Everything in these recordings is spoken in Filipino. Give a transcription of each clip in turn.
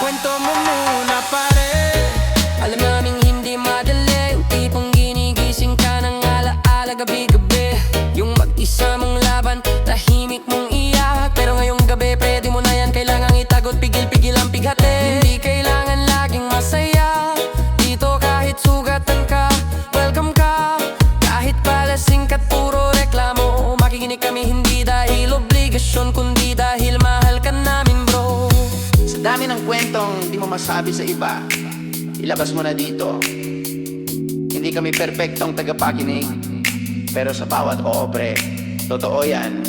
kwento mo muna pare. Alam naming hindi madali, yung tipong ginigising ka ng alaala gabi-gabi. Yung mag-isa mong laban, tahimik mong iyak. Pero ngayong gabi, pwede mo na yan, kailangang itagot. Pigil-pigil ang pighati, hindi kailangan laging masaya. Dito kahit sugatan ka, welcome ka. Kahit palasing ka't puro reklamo, makikinig kami hindi dahil obligasyon, kundi dahil mahal ka namin bro. Sa dami ng kwentong di mo masabi sa iba, ilabas mo na dito. Hindi kami perpektong tagapakinig, pero sa bawat obre, totoo yan.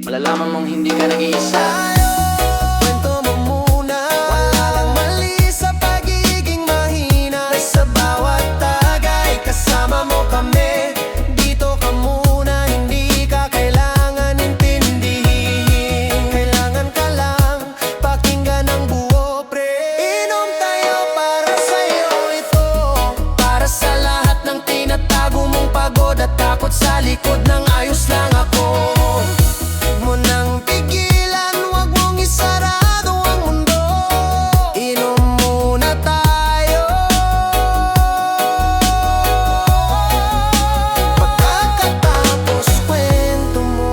Malalaman mong hindi ka nag-iisa. Kwento mo muna, wala lang mali sa pagiging mahina. Sa bawat tagay, kasama mo kami. Dito ka muna, hindi ka kailangan intindihin. Kailangan ka lang pakinggan ng buo, pre. Inom tayo para sa'yo ito. Para sa lahat ng tinatago mong pagod at takot sa likod ng ayos lang ako. Huwag mo nang pigilan, huwag mong isarado ang mundo. Inom muna tayo. Pagkatapos kwento mo.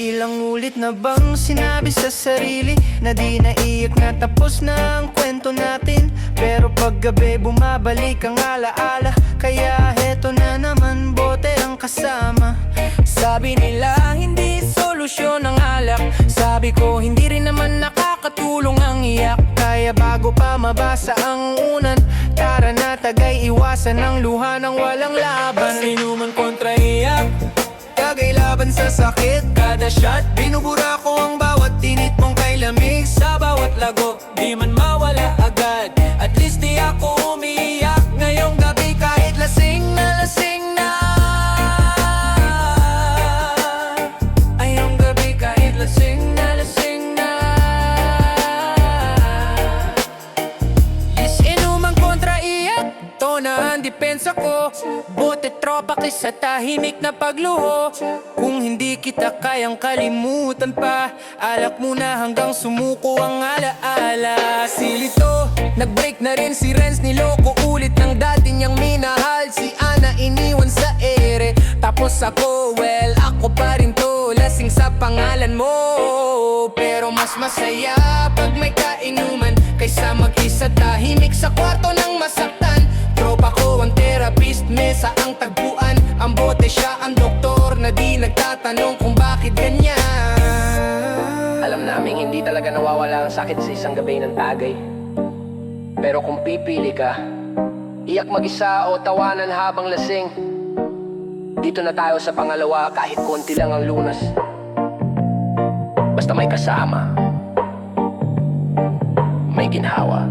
Ilang ulit na bang sinabi sa sarili na di naiyak na tapos na ang kwento natin? Pero paggabi bumabalik ang alaala, kaya heto na naman, bote ang kasama. Sabi nila hindi solusyon ang alak, sabi ko hindi rin naman nakakatulong ang iyak. Kaya bago pa mabasa ang unan, tara na tagay iwasan ang luha ng walang laban. Inuman kontra iyak, tagay laban sa sakit. Kada shot, binubura ko ang bawat tinit mong kay lamig. Sa bawat lago, di man mawala agad. At least di ako umiiyak ngayong gabi kahit lasing na lasing na. Ngayong gabi kahit lasing na lasing na. Yes, inuman kontra iyak, to na ang depensa ko. Buti tropa kaysa tahimik na pagluho. Kung hindi kita kayang kalimutan pa, alak muna hanggang sumuko ang alaala. Silito, nag-break na rin si Renz, niloko ulit ng dati niyang minahal. Si Ana iniwan sa ere, tapos ako, well, ako pa rin to, lasing sa pangalan mo. Pero mas masaya pag may kainuman, kaysa mag-isa tahimik sa kwarto ng masaktan. Tropa ko ang therapist, mesa ang tagpuan. Ang bote siya ang doktor na di nagtatanong kung bakit ganyan. Alam naming hindi talaga nawawala ang sakit sa isang gabi ng tagay. Pero kung pipili ka, iyak mag-isa o tawanan habang lasing, dito na tayo sa pangalawa kahit konti lang ang lunas. Basta may kasama, may ginhawa.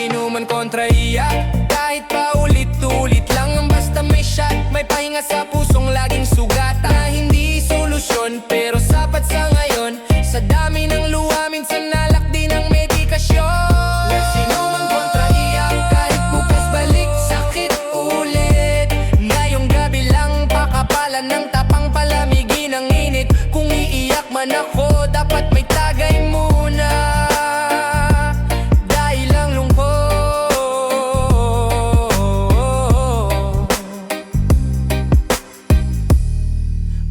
Inuman kontra iyak, kahit pa ulit-ulit lang. Basta may shot, may pahinga sa pusong laging sugat. Na hindi solusyon, pero sapat sa ngayon. Sa dami ng luha, minsan nalak din ang medikasyon. Inuman kontra iyak, kahit bukas balik sakit ulit. Ngayong gabi lang, pakapalan ng tapang palamigin ang init. Kung iiyak man ako, dapat may tagay muna.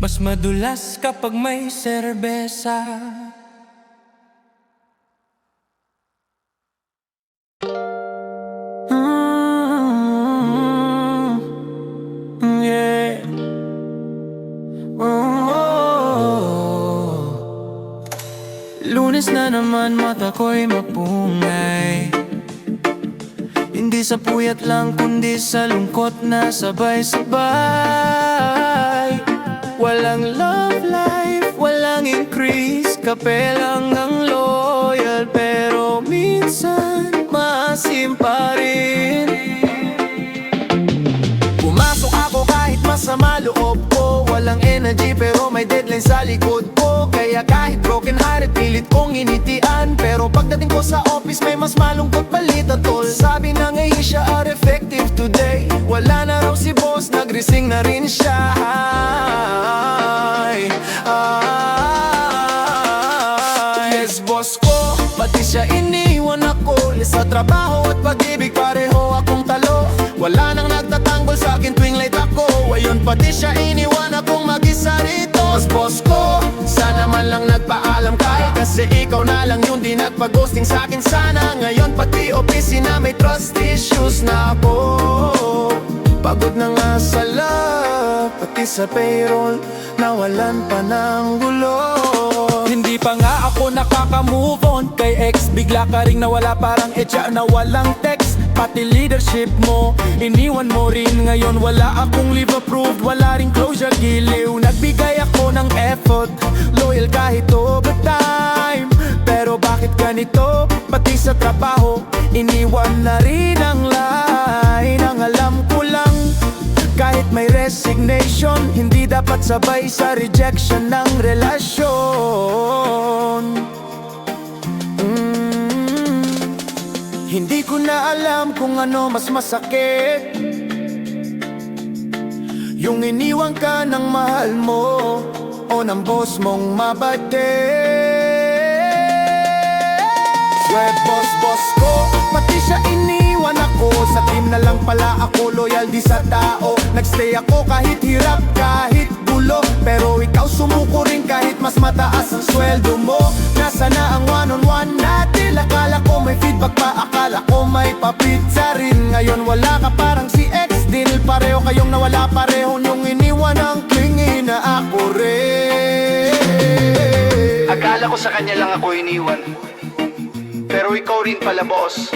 Mas madulas kapag may serbesa. Yeah. Lunes na naman, mata ko'y mapungay. Hindi sa puyat lang, kundi sa lungkot na sabay-sabay. Walang love life, walang increase, kape lang ang loyal. Pero minsan maasim pa rin. masama loob ko. Walang energy pero may deadline sa likod ko. Kaya kahit broken hearted pilit kong initian. Pero pagdating ko sa office may mas malungkot balita tol. Sabi na ngayon siya are effective today. Wala na raw si boss, nag-resign na rin siya. Yes boss ko, pati siya iniwan ako. Sa trabaho at pag-ibig pareho akong talo. Wala nang nagtatanggol sa akin tuwing late ako. Ayun pati siya iniwan akong mag-isa rito. Boss ko, sana man lang nagpaalam ka. Kasi ikaw na lang yung di nagpa-ghosting sa akin sana. Ngayon pati opisina may trust issues na ako. Pagod na nga sa love, pati sa payroll nawalan pa ng gulo. Hindi pa nga ako nakaka-move on kay ex. Bigla ka ring nawala parang etya na walang text. Pati leadership mo, iniwan mo rin. Ngayon wala akong leave approved, wala ring closure, giliw. Nagbigay ako ng effort, loyal kahit overtime. Pero bakit ganito, pati sa trabaho iniwan na rin ang line. Ang alam ko lang, kahit may resignation, hindi dapat sabay sa rejection ng relasyon. Hindi ko na alam kung ano mas masakit, yung iniwan ka ng mahal mo o ng boss mong mabate. Boss ko, pati siya iniwan ako. Sa team na lang pala ako, loyal di sa tao. Nagstay ako kahit hirap, kahit gulo. Pero ikaw sumuko rin kahit mas mataas ang sweldo mo. Nasa na ang one-on-one natin? Akala ko may feedback pa, akala ko may papizza rin. Ngayon wala ka parang si ex din. Pareho kayong nawala, pareho niyong iniwan ang clingy na ako rin. Akala ko sa kanya lang ako iniwan, pero ikaw rin pala boss.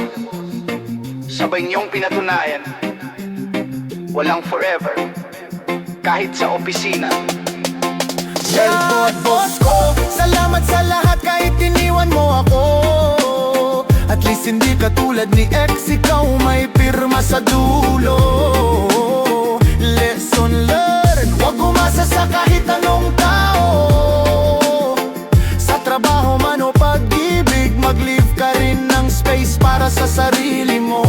Sabay niyong pinatunayan, walang forever, kahit sa opisina. Boss ko, salamat sa lahat kahit iniwan mo ako. At least hindi ka tulad ni ex, ikaw may pirma sa dulo. Lesson learned, huwag umasa sa kahit anong tao. Sa trabaho man o pag-ibig, mag-leave ka rin ng space para sa sarili mo.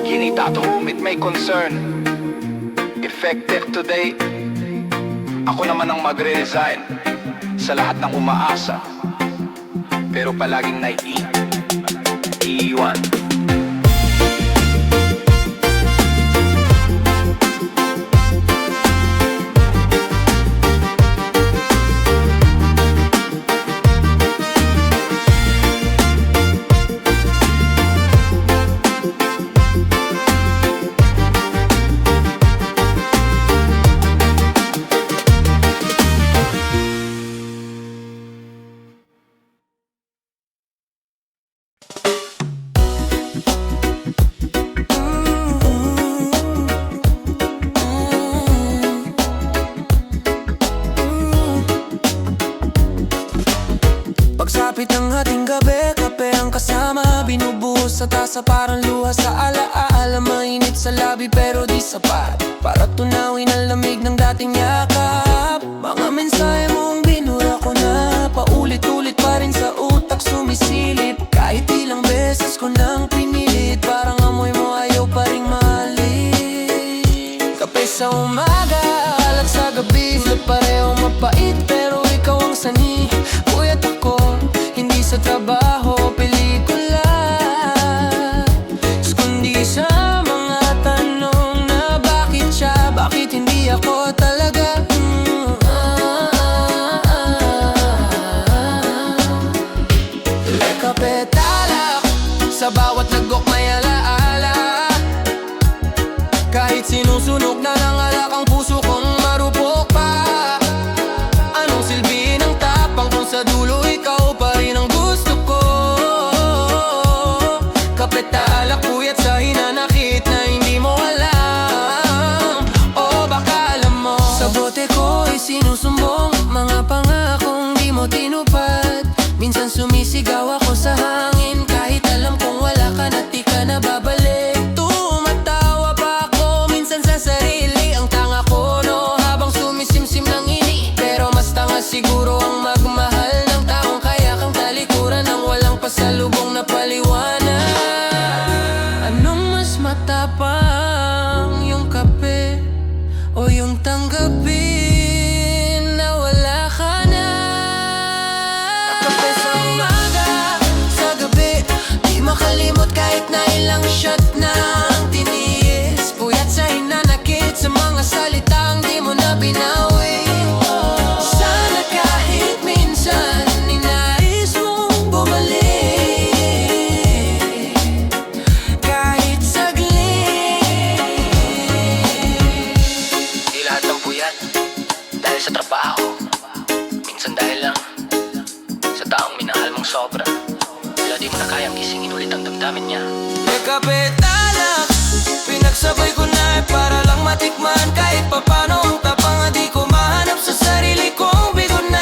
You need to whom it may concern. Effective today, ako naman ang magre-resign sa lahat ng umaasa, pero palaging naiiwan. Pagsapit ng ating gabi, kape ang kasama. Binubuhos sa tasa parang luha sa alaala. Mainit sa labi pero di sapat para tunawin ang lamig ng dating yakap. Mga mensahe mong binura ko na, paulit-ulit pa rin sa utak sumisilip. Kahit ilang beses ko nang pinilit, parang amoy mo ayaw pa ring mahalin. Kape sa umaga, alak sa gabi, pareho mapait pero ikaw ang sani. Puyat ako, hindi sa trabaho, pelikula, kundi sa mga tanong na bakit siya, bakit hindi ako talaga. Kape talak, sa bawat lagok may alaala. Kahit sinusunog na ng alak ang puso kong marupok pa. Anong silbi ng tapang kung sa dulo ikaw pa rin ang gusto ko? Kape talak, puyat sa hinanakit na hindi mo alam. O baka alam mo, sa bote ko ay sinusumbong mga pangakong di mo tinupad. Minsan sumisigaw ako sa hangin kahit alam kong wala ka na di ka na babalik. Tumatawa pa ako minsan sa sarili Kahit na ilang shot na ang tiniis, puyat sa hinanakit sa mga salitang di mo na binawi. Sana kahit minsan ninais mong bumalik, kahit saglit. Di lahat ng puyat dahil sa trabaho, minsan dahil lang sa taong minahal mong sobra. Wala di mo na kayang gisingin ulit ang damdamin niya. May kapetalak, pinagsabay ko na para lang matikman kahit papano ang tapang. Di ko mahanap sa sarili kong bigo na.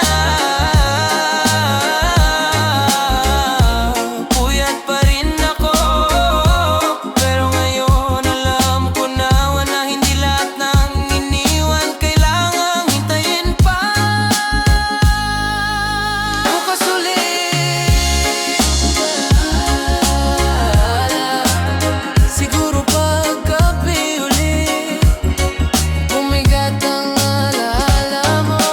Puyat pa rin ako, pero ngayon alam ko na wala, hindi lahat ng iniwan kailangang hintayin pa. Bukas ulit, siguro paggabi ulit, bumigat ang alaala mo.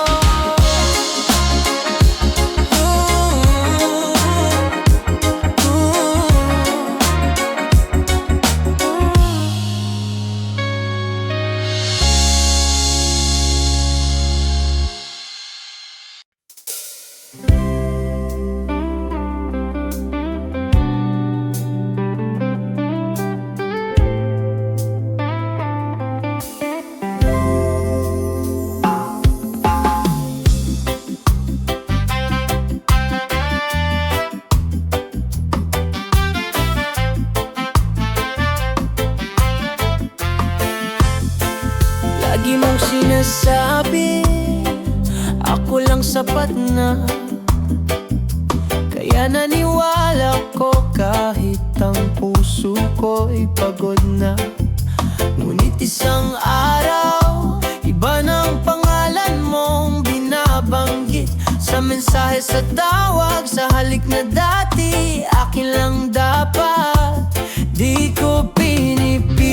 Lagi mong sinasabi, ako lang sapat na. Kaya naniwala ko kahit ang puso ko'y pagod na. Ngunit isang araw, iba ng pangalan mong binabanggit sa mensahe, sa tawag, sa halik na dati akin lang dapat. Di ko pinipili,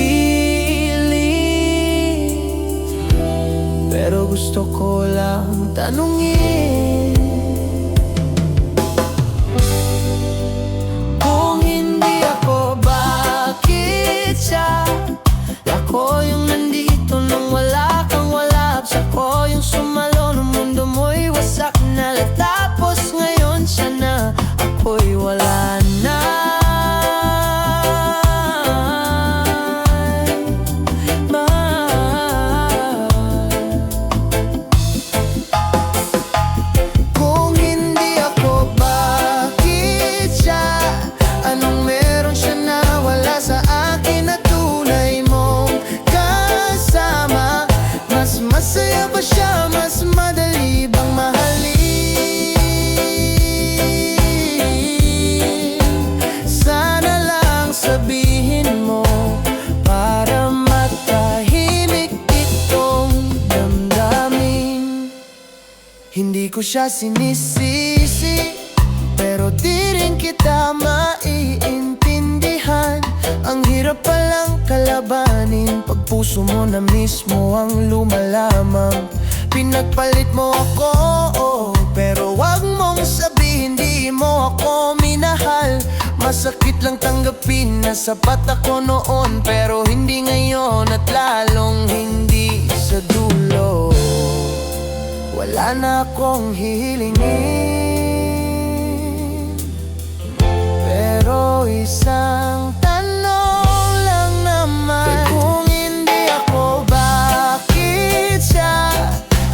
pero gusto ko lang tanungin, kung hindi ako, bakit siya? Ako yung nandito nung wala kang wala. Ako yung sumalo ng mundo mo'y wasak na. Tapos ngayon siya na, ako'y wala na. Kung hindi ako, bakit siya? Anong meron siya na wala sa akin na tunay mong kasama? Mas masaya ba siya? Mas madali bang mahalin? Sana lang sabihin mo para matahimik itong damdamin. Hindi ko siya sinisisi, pero di rin kita maiintindihan. Ang hirap palang kalabanin pag puso mo na mismo ang lumalamang. Pinagpalit mo ako, pero wag mong sabihin di mo ako minahal. Masakit lang tanggapin na sapat ako noon, pero hindi ngayon, at lalong hindi sa dulo. Wala na akong hihilingin, pero isang tanong lang naman. Kung hindi ako, bakit siya?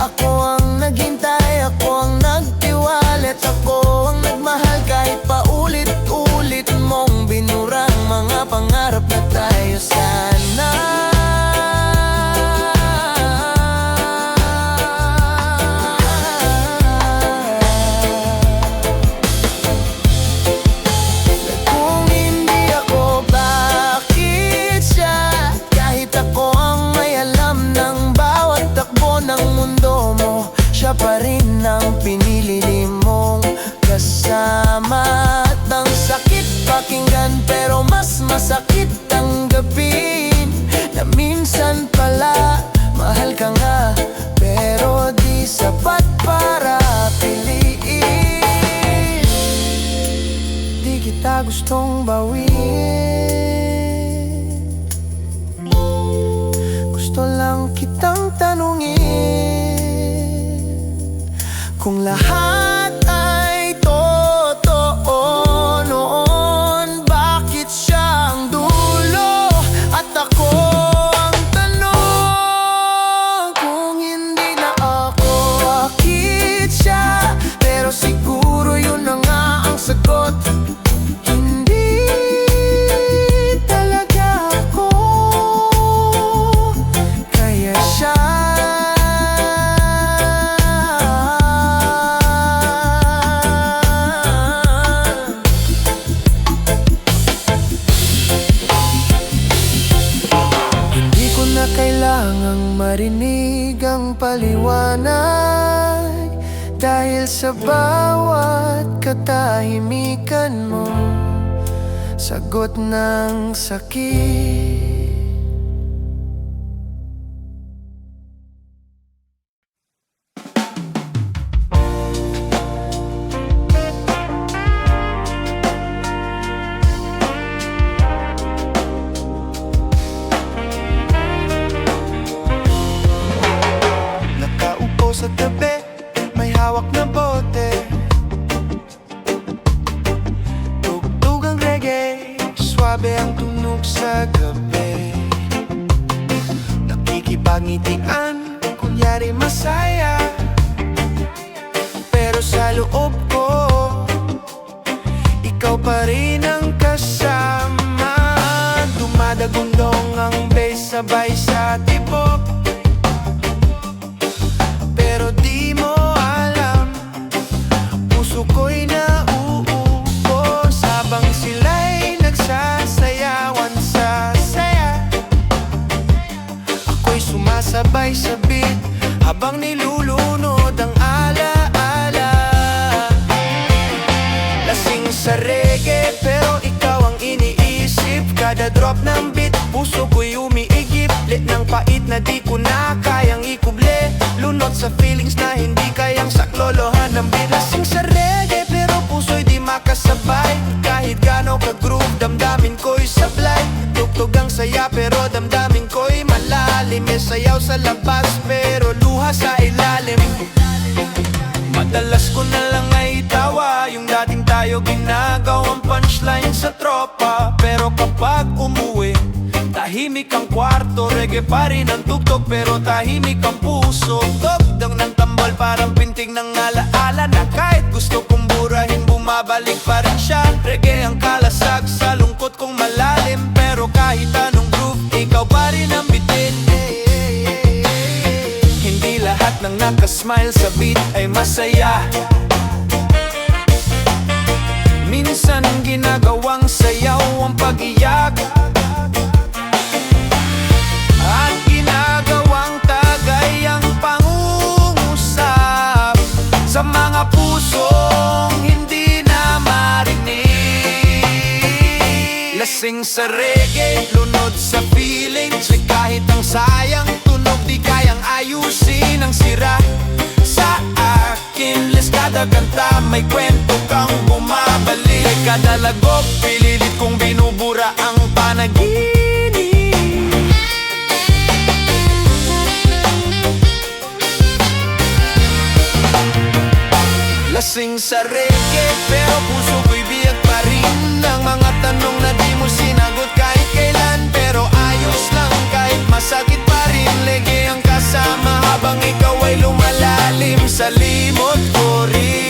Ako ang naghintay, ako ang nagtiwalit, ako ang nagmahal kahit paulit-ulit mong binurang mga pangarap na tayo sana. Kung hindi ako, bakit siya? Kahit ako ang may alam ng bawat takbo ng mundo mo, siya pa rin ang pinili mong kasama. At ang sakit pakinggan, pero mas masakit tanggapin na minsan pala mahal ka nga, pero di sapat para piliin. Di kita gustong bawiin. Gusto lang kitang tanungin kung lahat ay totoo noon, bakit siya ang dulo at ako ang tanong? Kung hindi na ako, bakit siya? Pero siguro yun na nga ang sagot. Hindi talaga ako, kaya siya. Hindi ko na kailangang marinig ang paliwanag, dahil sa bawat katahimikan mo, sagot ng sakit. Nakaupo sa tabi, may hawak na bote, tugtog ang reggae, swabe ang tunog sa gabi. Nakikipagngitian, kunyari masaya, pero sa loob ko, ikaw pa rin ang kasama. Dumadagundong ang bass sabay sa tibok, pero di mo alam, puso ko'y nauubos habang sila'y nagsasayawan sa saya. Ako'y sumasabay sa beat habang nilulunod ang alaala. Lasing sa reggae pero ikaw ang iniisip, kada drop ng beat puso ko'y umiigip. Lit ng pait na di ko na kayang ikuble, lunod sa feelings na hindi kayang saklolohan ng beat. Lasing sa reggae pero puso'y di makasabay, kahit gano ka-groove damdamin ko'y sablay. Tugtog ang saya pero damdamin ko'y malalim, may sayaw sa labas pero luha sa ilalim. Madalas ko na lang ay tawa, yung dating tayo ginagawang punchline sa tropa. Pero kapag umuwi, tahimik ang kwarto, reggae pa rin ang tugtog pero tahimik ang puso. Tugtog ng tambol parang pintig ng alaala, na kahit gusto kong burahin bumabalik pa rin siya. Reggae ang kalasag sa lungkot kong malalim, pero kahit anong groove, ikaw pa rin ang bitin. Hindi lahat ng nakasmile sa beat ay masaya, minsan ginagawang sayaw ang pag-iyak, at ginagawang tagay ang pangungusap sa mga pusong hindi na marinig. Lasing sa reggae, lunod sa feelings, kahit ang sayang tunog di kayang ayusin ang sira sa akin. Les kada kanta may kwento kang bumabalik, kada lagok pililit kong binubura ang panaginip. Lasing sa reggae pero puso ko'y biyak pa rin, ang mga tanong na di mo sinagot kahit kailan. Pero ayos lang kahit masakit pa rin, reggae ang kasama habang ikaw ay lumalalim sa limot ko rin.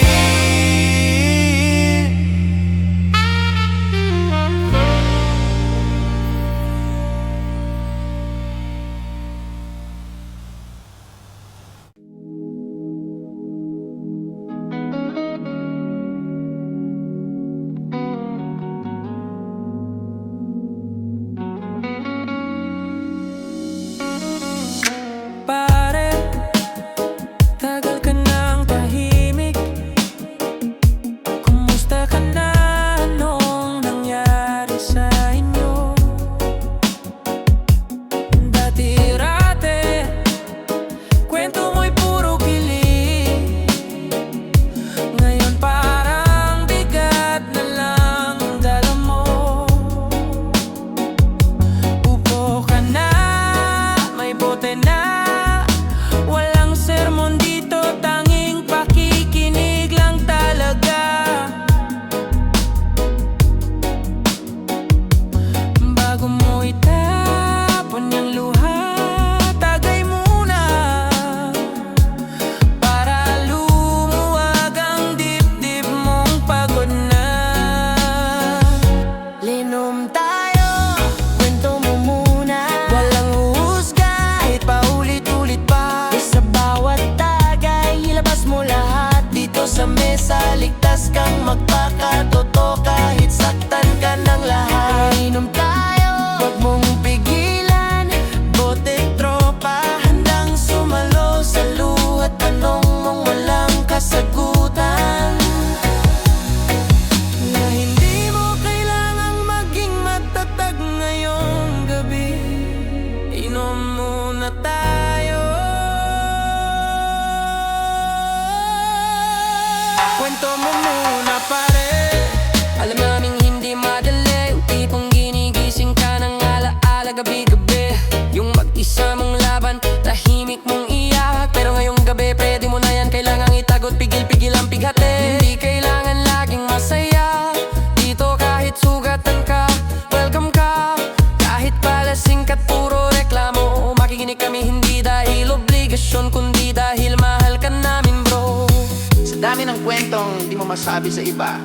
sikretong di mo masabi sa iba,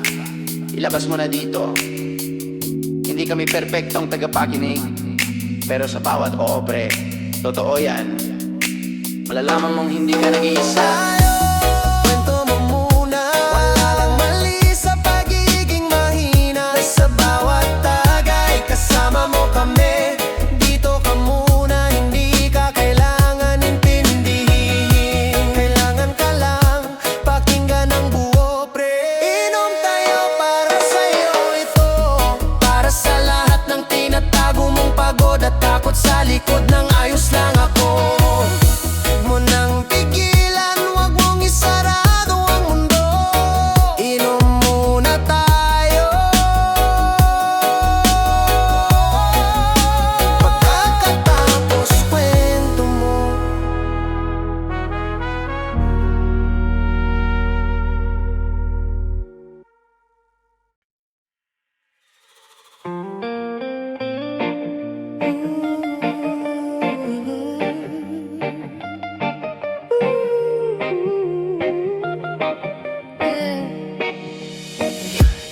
ilabas mo na dito. Hindi kami perpektong tagapakinig, pero sa bawat obre, totoo yan. Malalaman mong hindi ka nag-iisa. Kwento mo muna. Wala lang mali sa pagiging mahina. Sa bawat tagay, kasama mo kami. Dito ka muna, hindi ka kailangan intindihin. Kailangan ka lang pakinggan ng buo, pre. Inom tayo para sa'yo ito. Para sa lahat ng tinatago mong pagod at takot sa likod ng ayos lang ako. Mo nang pigilan, wag mong isarado ang mundo. Inom muna tayo. Pagkatapos kwento mo.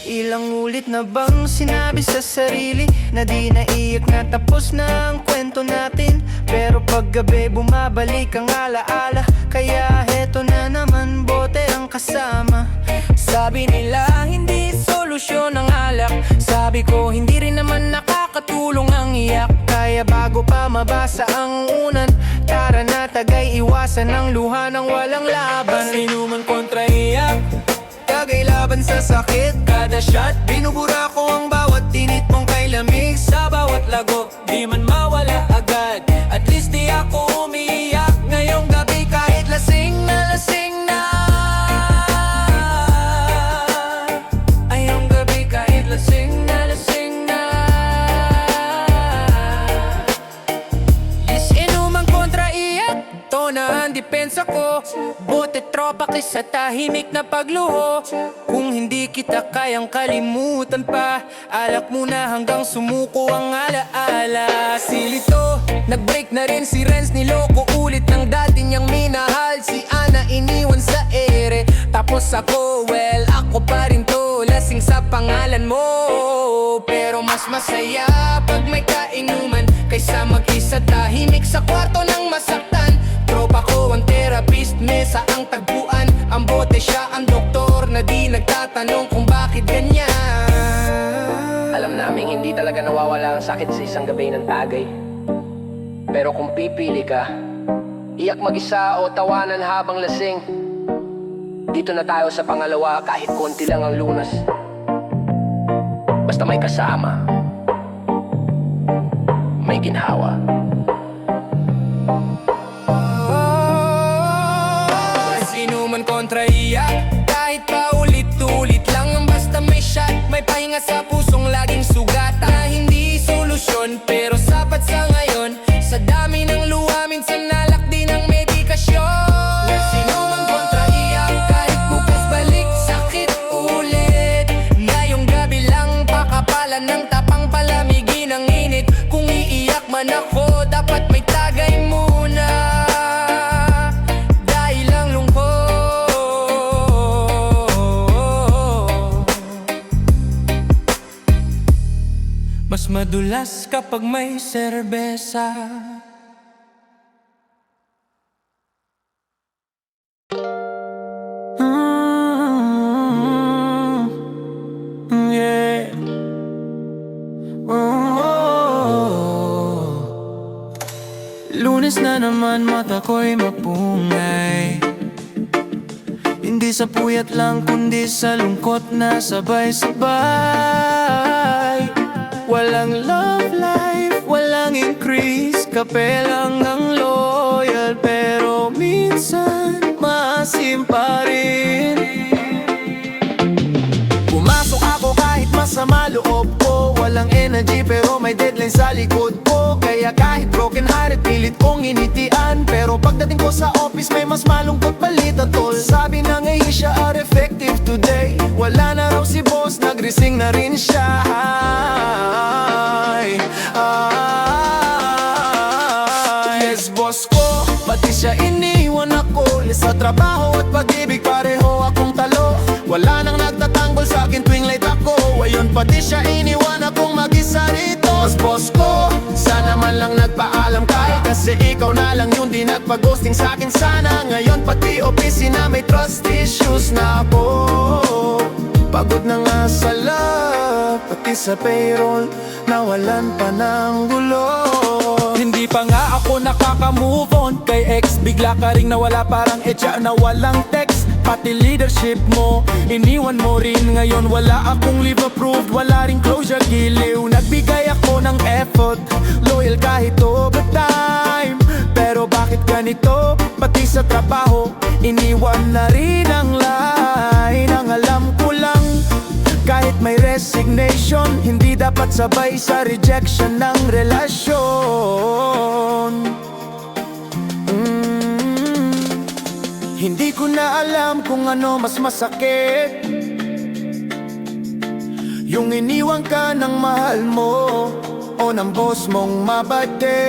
Ilang ulit na bang sinabi sa sarili na di naiyak na tapos na ang kwento natin? Pero paggabi bumabalik ang alaala, kaya heto na naman, bote ang kasama. Sabi nila hindi solusyon ang alak, sabi ko hindi rin naman nakakatulong ang iyak. Kaya bago pa mabasa ang unan, tara na tagay iwasan ang luha ng walang laban. Inuman kontra iyak, Tagay laban sa sakit, kada shot binubura ko ang bawat tinit mong kay lamig. sa bawat lagok, di man mawala agad. At least di ako umiiyak ngayong gabi kahit lasing na lasing na. Ayong gabi kahit lasing na lasing na. Yes, inumang kontra iyak, to na ang depensa ko. Buti tropa kaysa tahimik na pagluho. Kung hindi kita kayang kalimutan pa, alak muna hanggang sumuko ang alaala. Silito, nag-break na rin si Renz, niloko ulit ng dati niyang minahal. Si Ana iniwan sa ere, tapos ako, well, ako pa rin to, lasing sa pangalan mo. Pero mas masaya pag may kainuman, kaysa mag-isa tahimik sa kwarto ng masaktan. Tropa ko ang therapist, mesa ang tagpuan. Ang bote siya ang doktor na di nagtatanong kung bakit ganyan. Alam naming hindi talaga nawawala ang sakit sa isang gabi ng tagay. Pero kung pipili ka, iyak mag-isa o tawanan habang lasing, dito na tayo sa pangalawa kahit konti lang ang lunas. Basta may kasama, may ginhawa. Sinuman kontra iyak, kahit pa ulit-ulit lang ang basta may shot. May pahinga sa pusong laging sugat na hindi solusyon, pero sapat sa ngayon. Sa dami ng luha, minsan nalakdi ng medikasyon. Sinuman kontra iyak, kahit bukas balik sakit ulit. Ngayong gabi lang pakapalan ng tapang palamigin ang init. Kung iiyak man ako, dapat may tagay muna. Mas madulas kapag may serbesa. Yeah. Lunes na naman, mata ko'y mapungay. Hindi sa puyat lang, kundi sa lungkot na sabay-sabay. Walang love life, walang increase, kape lang ang loyal. Pero minsan, maasim pa rin. Pumasok ako kahit masama loob ko. Walang energy pero may deadline sa likod ko. Kaya kahit broken hearted, pilit kong initian. Pero pagdating ko sa office, may mas malungkot balita, tol. Sabi na ngayon siya are effective today. Wala na raw si boss, nag-resign na rin siya. Yes, boss ko, pati siya iniwan ako. Sa trabaho at pag-ibig, pareho akong talo. pati siya iniwan akong mag-isa rito. Mas boss ko, sana man lang nagpaalam ka, kasi ikaw na lang yung di nagpa-ghosting sa'kin. Sana ngayon pati opisina may trust issues na ako. Pagod na nga sa love, pati sa payroll nawalan pa ng gulo. Hindi pa nga ako nakaka-move on kay ex, bigla ka ring nawala, parang etya na walang text. Pati leadership mo, iniwan mo rin. Ngayon wala akong leave approved, wala ring closure, giliw. Nagbigay ako ng effort, loyal kahit overtime. Pero bakit ganito, pati sa trabaho iniwan na rin ang line. Ang alam ko lang, kahit may resignation, hindi dapat sabay sa rejection ng relasyon. Hindi ko na alam kung ano mas masakit, yung iniwan ka ng mahal mo o ng boss mong mabate.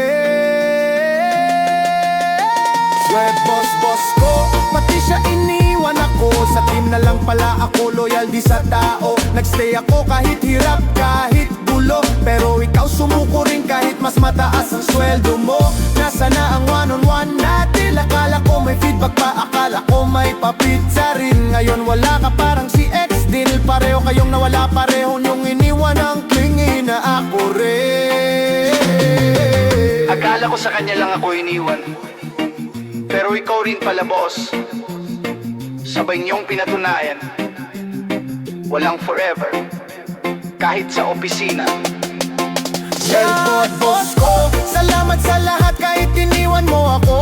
Sweat boss ko, pati siya iniwan ako. Sa team na lang pala ako, loyal di sa tao. Nagstay ako kahit hirap, kahit gulo. Pero ikaw sumuko rin kahit mas mataas ang sweldo mo. Nasa na ang one-on-one natin? Akala ko may feedback pa, akala ko may papizza rin. Ngayon wala ka, parang si ex din. Pareho kayong nawala, pareho niyong iniwan ang klingi na ako rin. Akala ko sa kanya lang ako iniwan, pero ikaw rin pala boss. Sabay niyong pinatunayan, walang forever, kahit sa opisina. Salamat boss ko, salamat sa lahat kahit iniwan mo ako.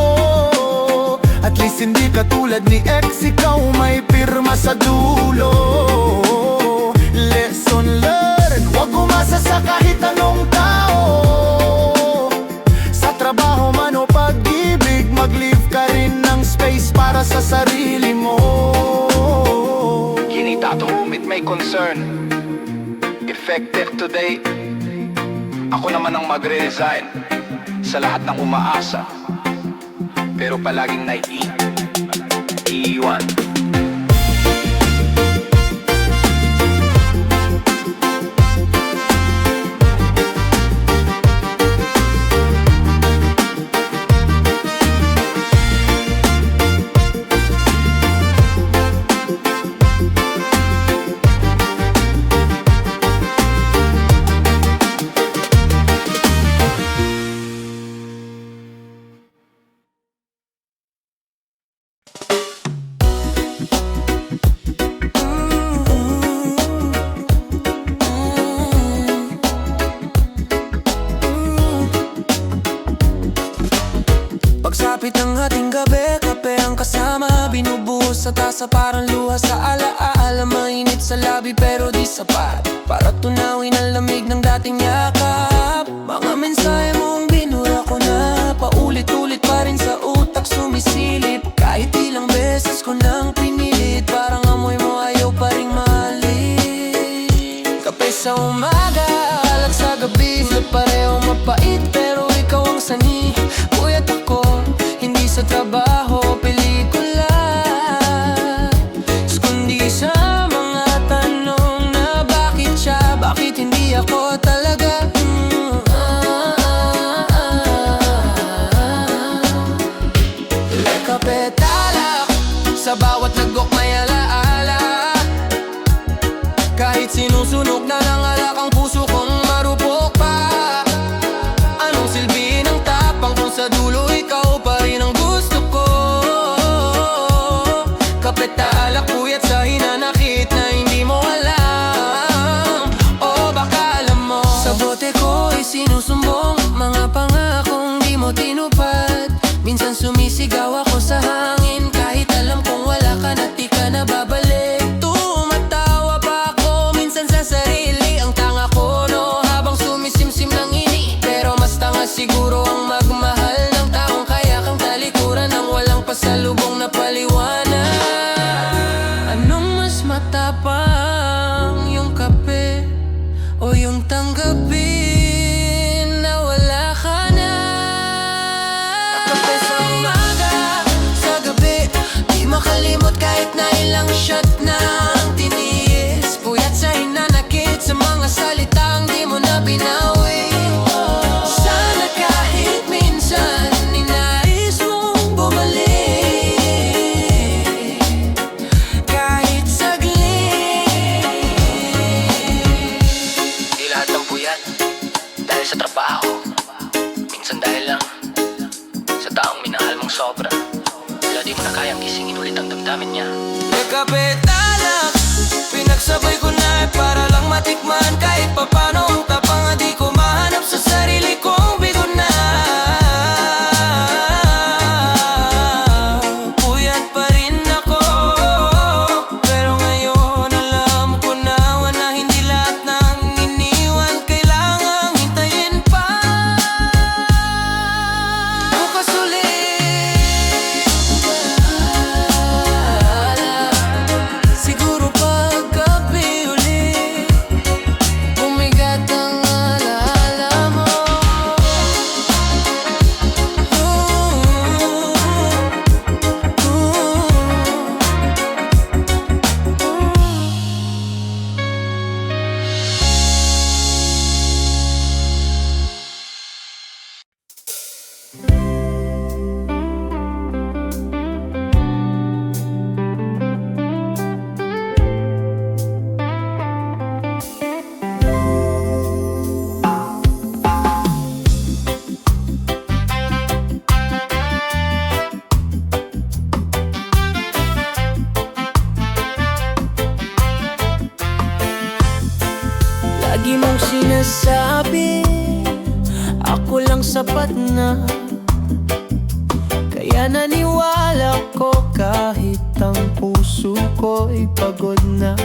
At least hindi ka tulad ni ex, ikaw may pirma sa dulo. Lesson learned, huwag umasa sa kahit anong tao. Sa trabaho man o pag-ibig, mag-leave ka rin ng space para sa sarili mo. Kinita to whom it may concern, effective today. Ako naman ang magre-resign sa lahat ng umaasa, pero palaging naiiwan. Pagsapit ng ating gabi, kape ang kasama. Binubuhos sa tasa parang luha sa alaala. Mainit sa labi pero di sapat para tunawin ang lamig ng dating yakap. Mga mensahe mong binura ko na, paulit-ulit pa rin sa utak sumisilip. Kahit ilang beses ko nang pinilit, parang amoy mo ayaw pa ring maalis. Kape sa umaga, alak sa gabi, na pareho mapait pero ikaw ang sani. Puyat ako, hindi sa trabaho, pelikula, kundi sa mga tanong na bakit siya, bakit hindi ako talaga. Kape talak, sa bawat lagok may alaala. Kahit sinusunog na ng alak ang puso kong marupok pa. Anong silbi ng tapang kung sa dulo ikaw pa rin ang gusto ko? Kape talak, puyat sa hinanakit na hindi mo alam. O baka alam mo, sa bote ko ay sinusumbong mga pangakong di mo tinupad. Minsan sumisigaw ako sa hangin, kahit alam kong wala ka na di ka na babalik. Tumatawa pa ako minsan sa sarili, ang tanga ko no, habang sumisimsim ng ini. Pero mas tanga siguro ang magmahal ng taong kaya kang talikuran ng walang pasalubong na paliwanag. Anong mas matapang, yung kape o yung tanggapin na wala ka na? Kape sa umaga, sa gabi, di makalimot kahit na ilang shot na ang tiniis. Puyat sa hinanakit sa mga puyat dahil sa trabaho, minsan dahil lang sa taong minahal mong sobra. Wala di mo na kayang gisingin ulit ang damdamin niya. Nagkabetanak, pinagsabay ko na para lang matikman kahit papano ang tapang di ko mahanap sa sarili kong bigo na. Puyat pa rin ako, pero ngayon alam ko na hindi lahat ng iniwan kailangang hintayin pa. Bukas ulit, siguro paggabi ulit, bumigat ang alaala mo. Lagi mong sinasabi, ako lang sapat na. Kaya naniwala ko kahit ang puso ko'y pagod na.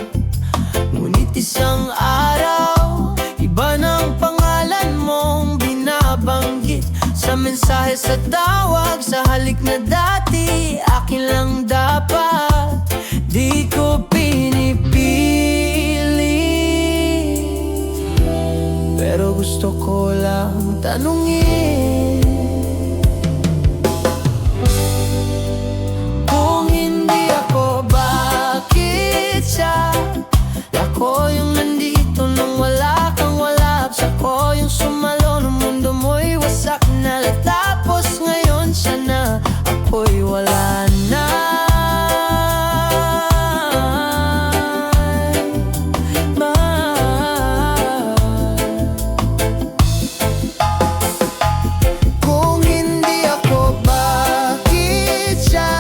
Ngunit isang araw, iba ng pangalan mong binabanggit sa mensahe, sa tawag, sa halik na dati akin lang dapat. Di ko pinipili, pero gusto ko lang tanungin, kung hindi ako, bakit siya? Ako yung nandito nung wala kang wala. Ako yung sumalo nung mundo mo'y wasak na. Tapos ngayon siya na, ako'y wala na. Kung hindi ako, bakit siya?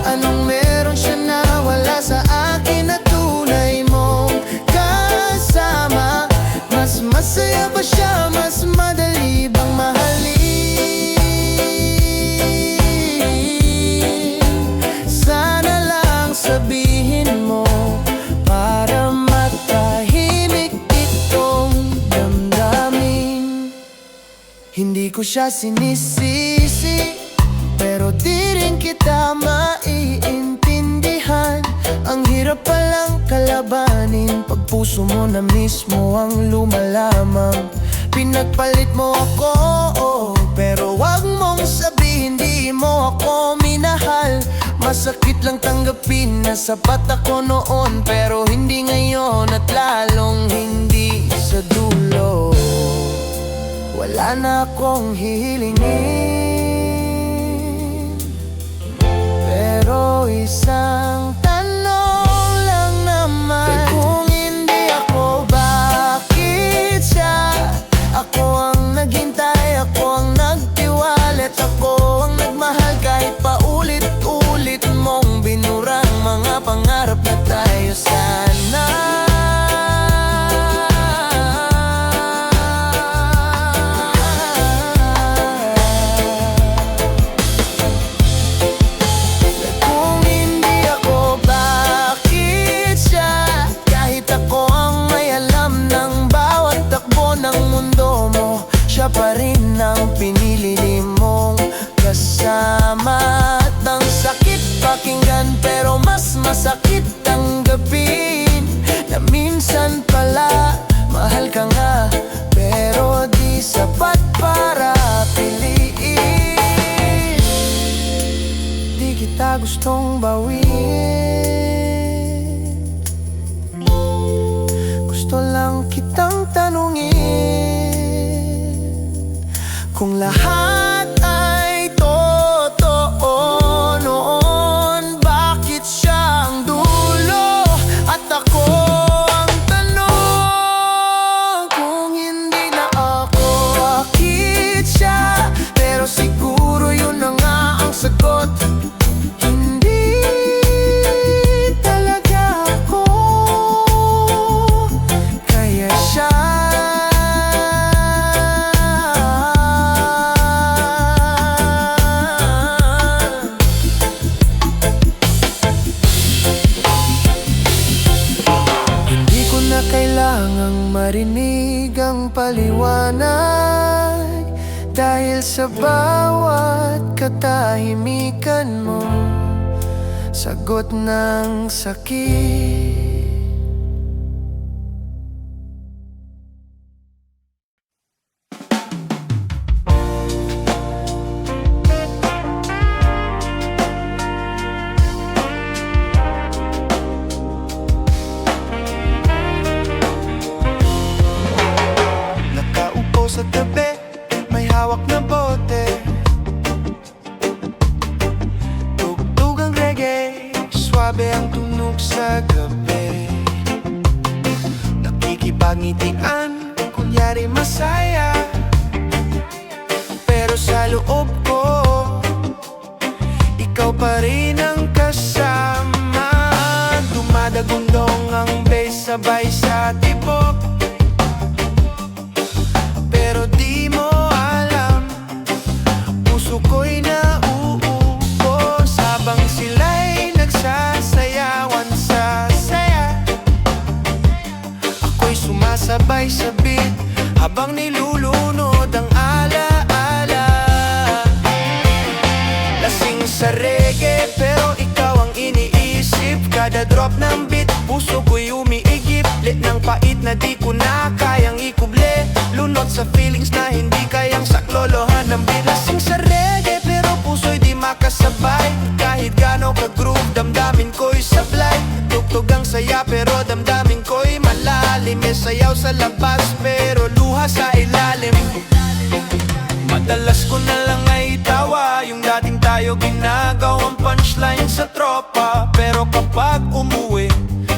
Anong meron siya na wala sa akin na tunay mong kasama? Mas masaya ba siya? Mas madali bang mahalin? Sana lang sabihin mo para matahimik itong damdamin. Hindi ko siya sinisisi, pero di rin kita maiintindihan. Ang hirap palang kalabanin pag puso mo na mismo ang lumalamang. Pinagpalit mo ako, pero wag mong sabihin di mo ako minahal. Masakit lang tanggapin na sapat ako noon, pero hindi ngayon at lalong hindi sa dulo. Wala na akong hihilingin, pero isang tanong lang naman. Kung hindi ako, bakit siya? Ako ang naghintay, ako ang nagtiwalat, ako ang nagmahal kahit paulit-ulit mong binurang mga pangarap na tayo sana. Kung hindi ako, bakit siya? Kahit ako ang may alam ng bawat takbo ng mundo mo, siya pa rin ang pinili mong kasama. At ang sakit pakinggan, pero mas masakit tanggapin na minsan pala mahal ka nga, pero di sapat para piliin. Di kita gustong bawiin, gusto lang kitang tanungin, kung lahat ay totoo noon, bakit siya ang dulo at ako ang tanong? Kung hindi liwanag dahil sa bawat katahimikan mo, sagot ng sakit. Nakaupo sa tabi, may hawak na bote, tugtog ang reggae, swabe ang tunog sa gabi. Nakikipagngitian, kunyari masaya, pero sa loob ko, ikaw pa rin ang kasama. Dumadagundong ang bass sabay sa tibok, pero di mo alam, puso ko'y nauubos habang sila'y nagsasayawan sa saya. Ako'y sumasabay sa beat habang nilulunod ang alaala. Lasing sa reggae pero ikaw ang iniisip, kada drop ng beat puso ko'y umiigip. Lit ng pait na di ko na kayang ikuble, lunod sa feelings na hindi kayang saklolohan ng beat. Lasing sa reggae pero puso'y di makasabay, kahit gano ka-groove damdamin ko'y sablay. Tugtog ang saya pero damdamin ko'y malalim, may sayaw sa labas pero luha sa ilalim. Madalas ko na lang ay tawa, yung dating tayo ginagawang punchline sa tropa. Pero kapag umuwi,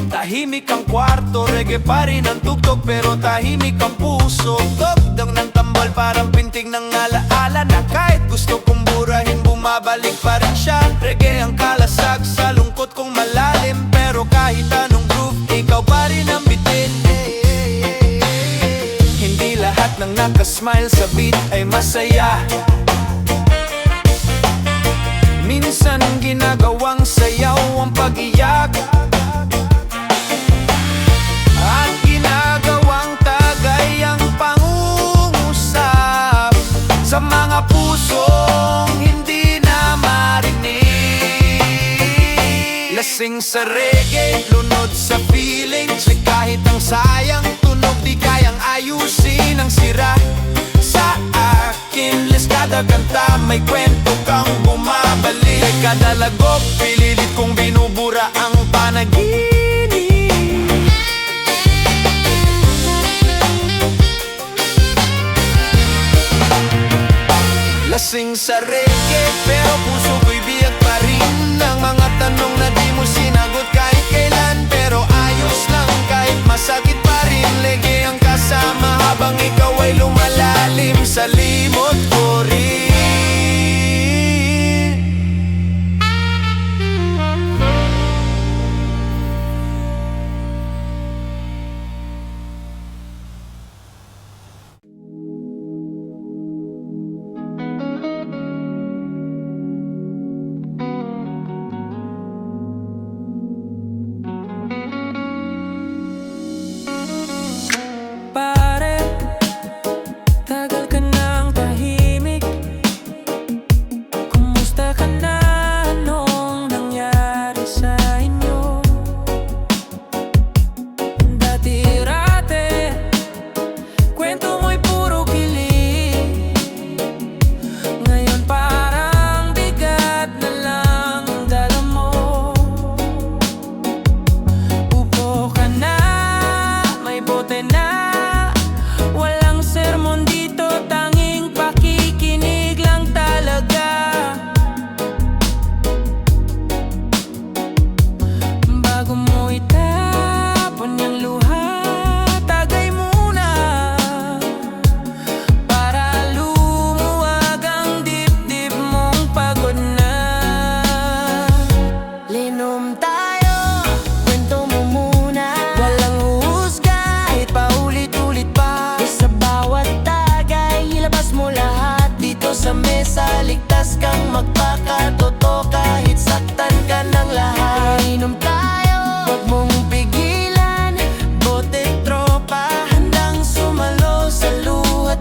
tahimik ang kwarto, reggae pa rin ang tugtog pero tahimik ang puso. Tugtog ng tambal parang pintig ng alaala na kahit gusto kong burahin, bumabalik pa rin siya. Reggae ang kalasag sa lungkot kong malalim, pero kahit anong groove, ikaw pa rin ang bitin. Hindi lahat ng nakasmile sa beat ay masaya, minsan ginagawang sayaw ang pag-iyak, at ginagawang tagay ang pangungusap sa mga pusong hindi na marinig. Lasing sa reggae, lunod sa feelings, ay kahit ang sayang tunog di kayang ayusin ang sira. Sa akin, les kada kanta may kwento kang bumabalik, kay kada lagok pililit kong binubura ang panaginip. Lasing sa reggae pero puso ko'y biyak pa rin, ang mga tanong na di mo sinagot kahit kailan. Pero ayos lang kahit masakit pa rin, reggae ang kasama habang ikaw ay lumalalim sa limot ko rin. Pare, tagal ka nang tahimik. Kumusta ka na? Anong nangyari sa inyo? Dati-rate, kwento mo'y puro kilig. Ngayon parang bigat na lang ang dala mo. Upo ka na, may bote na, walang sermon dito, tanging pakikinig lang talaga. Bago mo itapon yung luha, tagay muna para lumuwag ang dibdib mong pagod na. Linom tayo, kwento mo muna, walang uhusga kahit paulit-ulit pa. Sa bawat tagay, ilabas mo lahat dito sa mesa. Ligtas kang magpakatotoo kahit saktan ka ng lahat. Inom tayo, wag mong pigilan, bote tropa, handang sumalo sa luha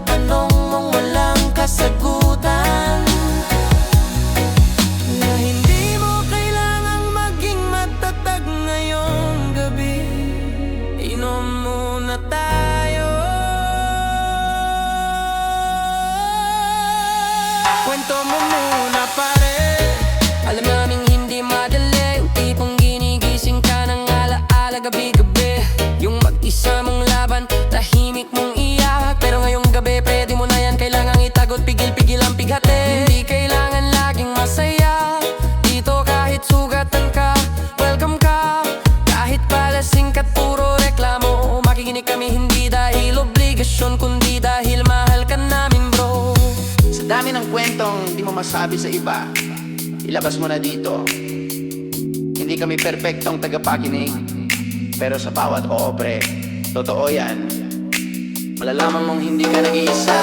Kwento mo muna pare. Alam naming hindi madali, yung tipong ginigising ka ng alaala gabi-gabi. Yung mag-isa mong laban, tahimik mong iyak. Pero ngayong gabi pwede mo na yan, kailangang itagot, pigil-pigil ang pighati. Hindi kailangan laging masaya, dito kahit sugatan ka, welcome ka. Kahit palasing ka't puro reklamo, makikinig kami hindi dahil obligasyon, kundi dahil mahal ka namin bro. Sa dami ng kwentong di mo masabi sa iba, ilabas mo na dito. Hindi kami perpektong tagapakinig, pero sa bawat pre, totoo yan. Malalaman mong hindi ka nag-iisa.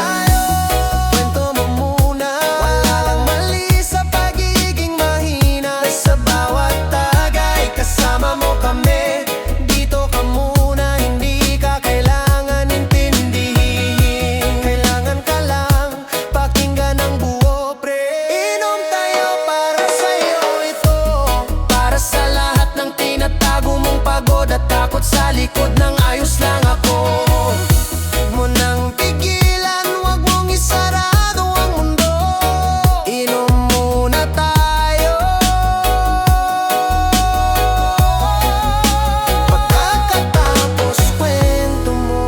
Kwento mo muna. Wala lang mali sa pagiging mahina. Sa bawat tagay kasama mo kami. Dito ka muna, hindi ka kailangan intindihin. Kailangan ka lang pakinggan ng buo pre. Inom tayo para sa'yo ito. Para sa lahat ng tinatago mong pagod at takot sa likod ng ayos lang ako. Huwag mo nang pigilan, huwag mong isarado ang mundo. Inom muna tayo. Pagkatapos kwento mo.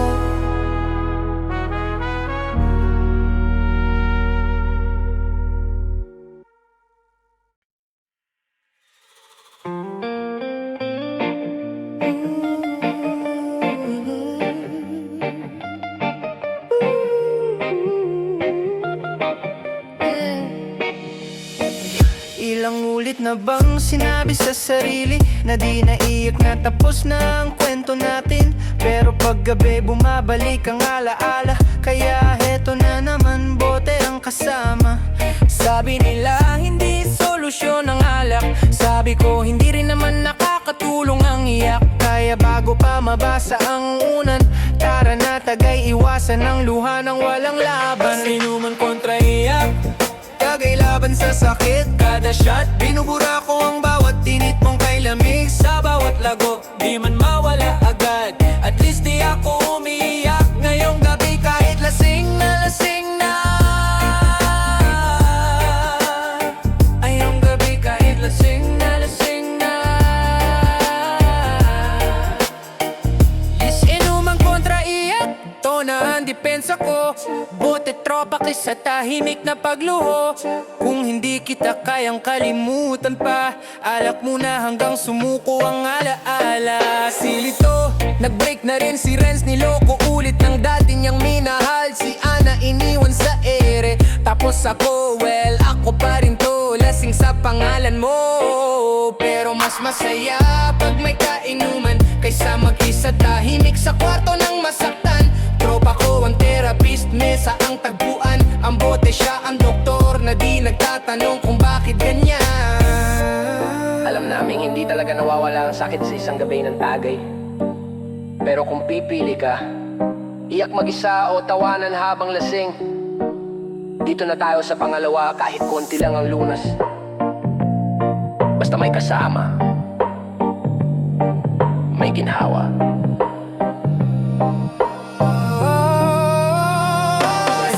Ilang ulit na bang sinabi sa sarili na di naiyak na tapos na ang kwento natin. Pero paggabi bumabalik ang alaala, kaya heto na naman, bote ang kasama. Sabi nila hindi solusyon ang alak, sabi ko hindi rin naman nakakatulong ang iyak. Kaya bago pa mabasa ang unan, tara na tagay iwasan ang luha ng walang laban. Inuman kontra iyak, Tagay laban sa sakit. kada shot binubura ko ang bawat tinit mong kay lamig. Sa bawat lago, di man mawala agad, at least di ako umiiyak ngayong gabi kahit lasing na lasing na. Ngayong gabi kahit lasing na lasing na. Is inuman kontra iyak, to na ang depensa ko. Bote tropa kaysa tahimik na pagluho. Kung hindi kita kayang kalimutan pa, alak muna hanggang sumuko ang alaala. Silito, nag-break na rin si Renz, niloko ulit ng dati niyang minahal. Si Ana iniwan sa ere, tapos ako, well, ako pa rin to, lasing sa pangalan mo. Pero mas masaya pag may kainuman, kaysa mag-isa tahimik sa kwarto ng masaktan. Tropa ko ang therapist, mesa ang tagpuan. Ang bote siya ang doktor na di nagtatanong kung bakit ganyan. Alam naming hindi talaga nawawala ang sakit sa isang gabi ng tagay. Pero kung pipili ka, iyak mag-isa o tawanan habang lasing, dito na tayo sa pangalawa kahit konti lang ang lunas. Basta may kasama, may ginhawa.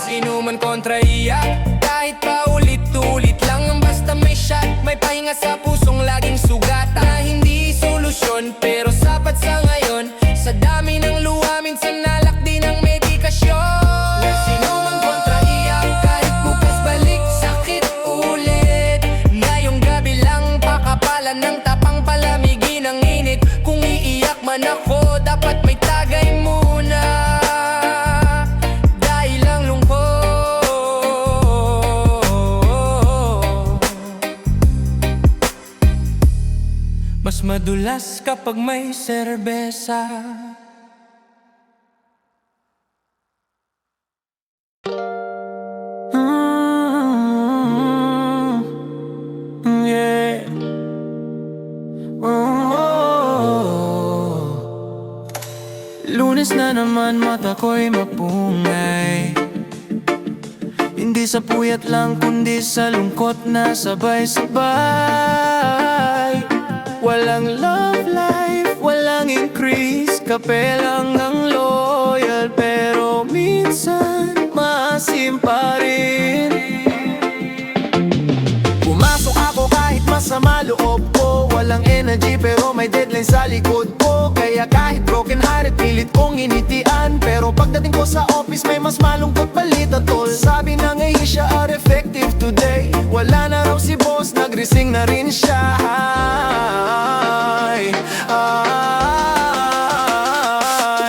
Inuman kontra iyak, kahit pa ulit-ulit lang. Basta may shot, may pahinga sa pusong laging sugat. Na hindi solusyon, pero sapat sa ngayon. Sa dami ng luha, minsan nalak din ang medikasyon. Inuman kontra iyak, kahit bukas balik sakit ulit. Ngayong gabi lang, pakapalan ng tapang palamigin ang init. Kung iiyak man ako, dapat may tagay muna. Dahil ang lungkot mas madulas kapag may serbesa. Yeah. Lunes na naman, mata ko'y mapungay. Hindi sa puyat lang, kundi sa lungkot na sabay-sabay. Walang love life, walang increase, kape lang ang loyal. Pero minsan maasim pa rin. energy pero may deadline sa likod ko. Kaya kahit broken hearted pilit kong initian, pero pagdating ko sa office may mas malungkot balita tol. Sabi na ngayon siya are effective today. Wala na raw si boss, nag-resign na rin siya.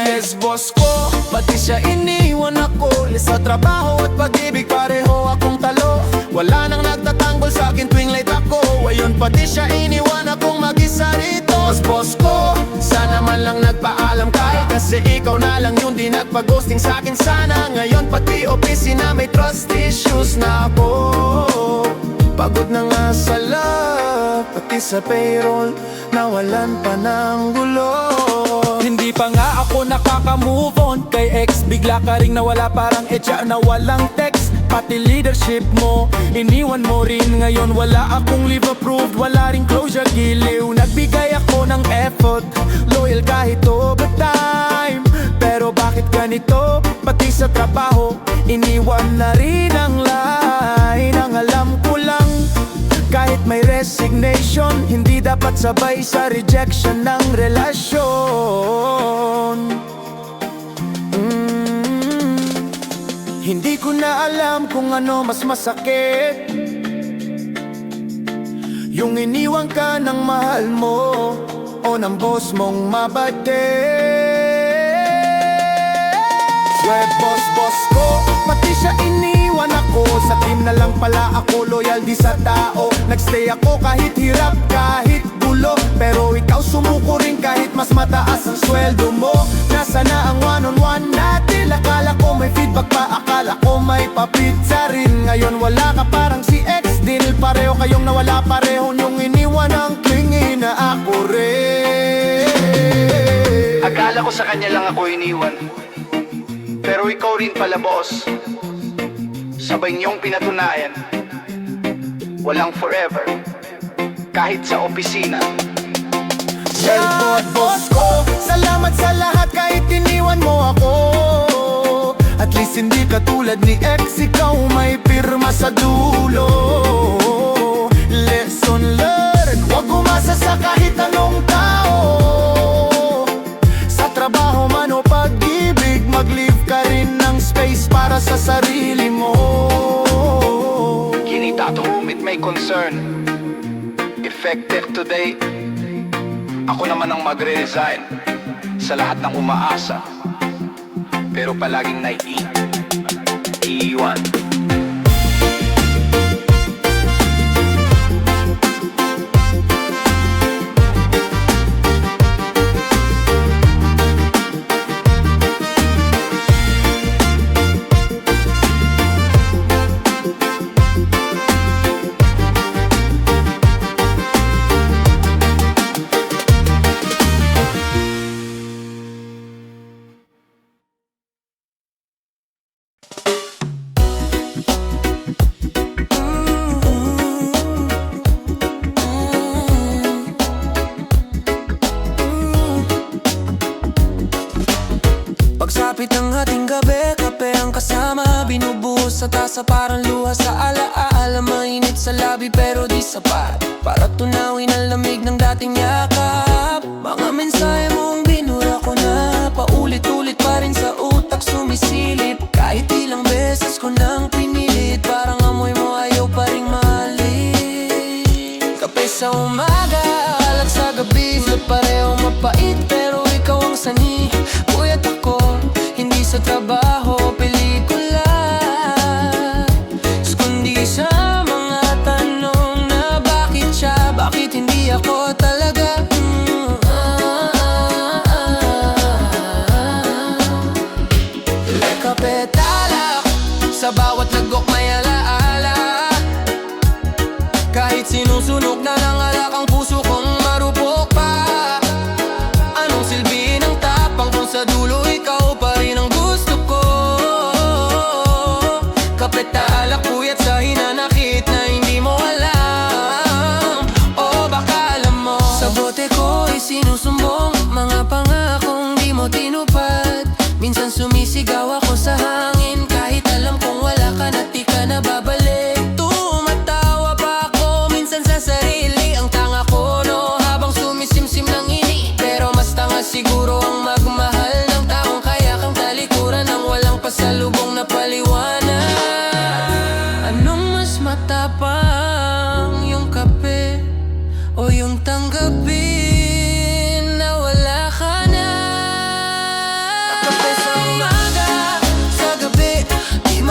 Yes boss ko, pati siya iniwan ako. Sa trabaho at pag-ibig pareho akong talo. Wala nang nagtatanggol sa akin tuwing late ako. Ayun pati siya iniwan akong mag-isa rito. Mas boss ko, sana man lang nagpaalam kahit kasi ikaw na lang yung di nagpa-ghosting sa akin. Sana ngayon pati opisina may trust issues na ako. Pagod na nga sa love, pati sa payroll nawalan pa ng gulo. Hindi pa nga ako nakaka-move on kay ex. Bigla ka ring nawala parang etya na walang text. Pati leadership mo, iniwan mo rin. Ngayon wala akong leave approved, wala ring closure, giliw. Nagbigay ako ng effort, loyal kahit overtime. Pero bakit ganito, pati sa trabaho iniwan na rin ang line. Ang alam ko lang, kahit may resignation, hindi dapat sabay sa rejection ng relasyon. Hindi ko na alam kung ano mas masakit, yung iniwan ka ng mahal mo o ng boss mong mabate. Boss ko, pati siya iniwan ako. Sa team na lang pala ako, loyal di sa tao. Nagstay ako kahit hirap, kahit gulo. Pero ikaw sumuko rin kahit mas mataas ang sweldo mo. Nasa na ang one-on-one natin? Akala ko may feedback pa, akala ko may papizza rin. Ngayon wala ka parang si ex din. Pareho kayong nawala, pareho niyong iniwan ang klingi na ako rin. Akala ko sa kanya lang ako iniwan, pero ikaw rin pala boss. Sabay niyong pinatunayan, walang forever, kahit sa opisina. Boss ko, salamat sa lahat kahit iniwan mo ako. At least hindi ka tulad ni ex, ikaw may pirma sa dulo. Lesson learned, huwag umasa sa kahit anong tao. Sa trabaho man o pag-ibig, mag-leave ka rin ng space para sa sarili mo. Kinita to whom it may concern, effective today. Ako naman ang magre-resign sa lahat ng umaasa, pero palaging naiiwan. Pagsapit ng ating gabi, kape ang kasama. Binubuhos sa tasa parang luha sa alaala. Mainit sa labi pero di sapat para tunawin ang lamig ng dating yakap. Mga mensahe mong binura ko na, paulit-ulit pa rin sa utak sumisilip. Kahit ilang beses ko nang pinilit, parang amoy mo ayaw pa ring mahalin. Kape sa umaga, alak sa gabi, pareho mapait pero ikaw ang sani. Puyat ako, hindi sa trabaho, pelikula, kundi sa mga tanong na bakit siya, bakit hindi ako talaga. Kape talak, sa bawat lagok may alaala. Kahit sinusunog na ng alak ang puso kong marupok pa. Anong silbi ng tapang kung sa dulo ikaw pa rin ang gusto ko? Kape talak, puyat sa hinanakit na hindi mo alam. O baka alam mo, sa bote ko ay sinusumbong mga pangakong di mo tinupad. Minsan sumisigaw ako sa hangin kahit alam kong wala ka na di ka na babalik. Tumatawa pa ako minsan sa sarili, ang tanga ko no, habang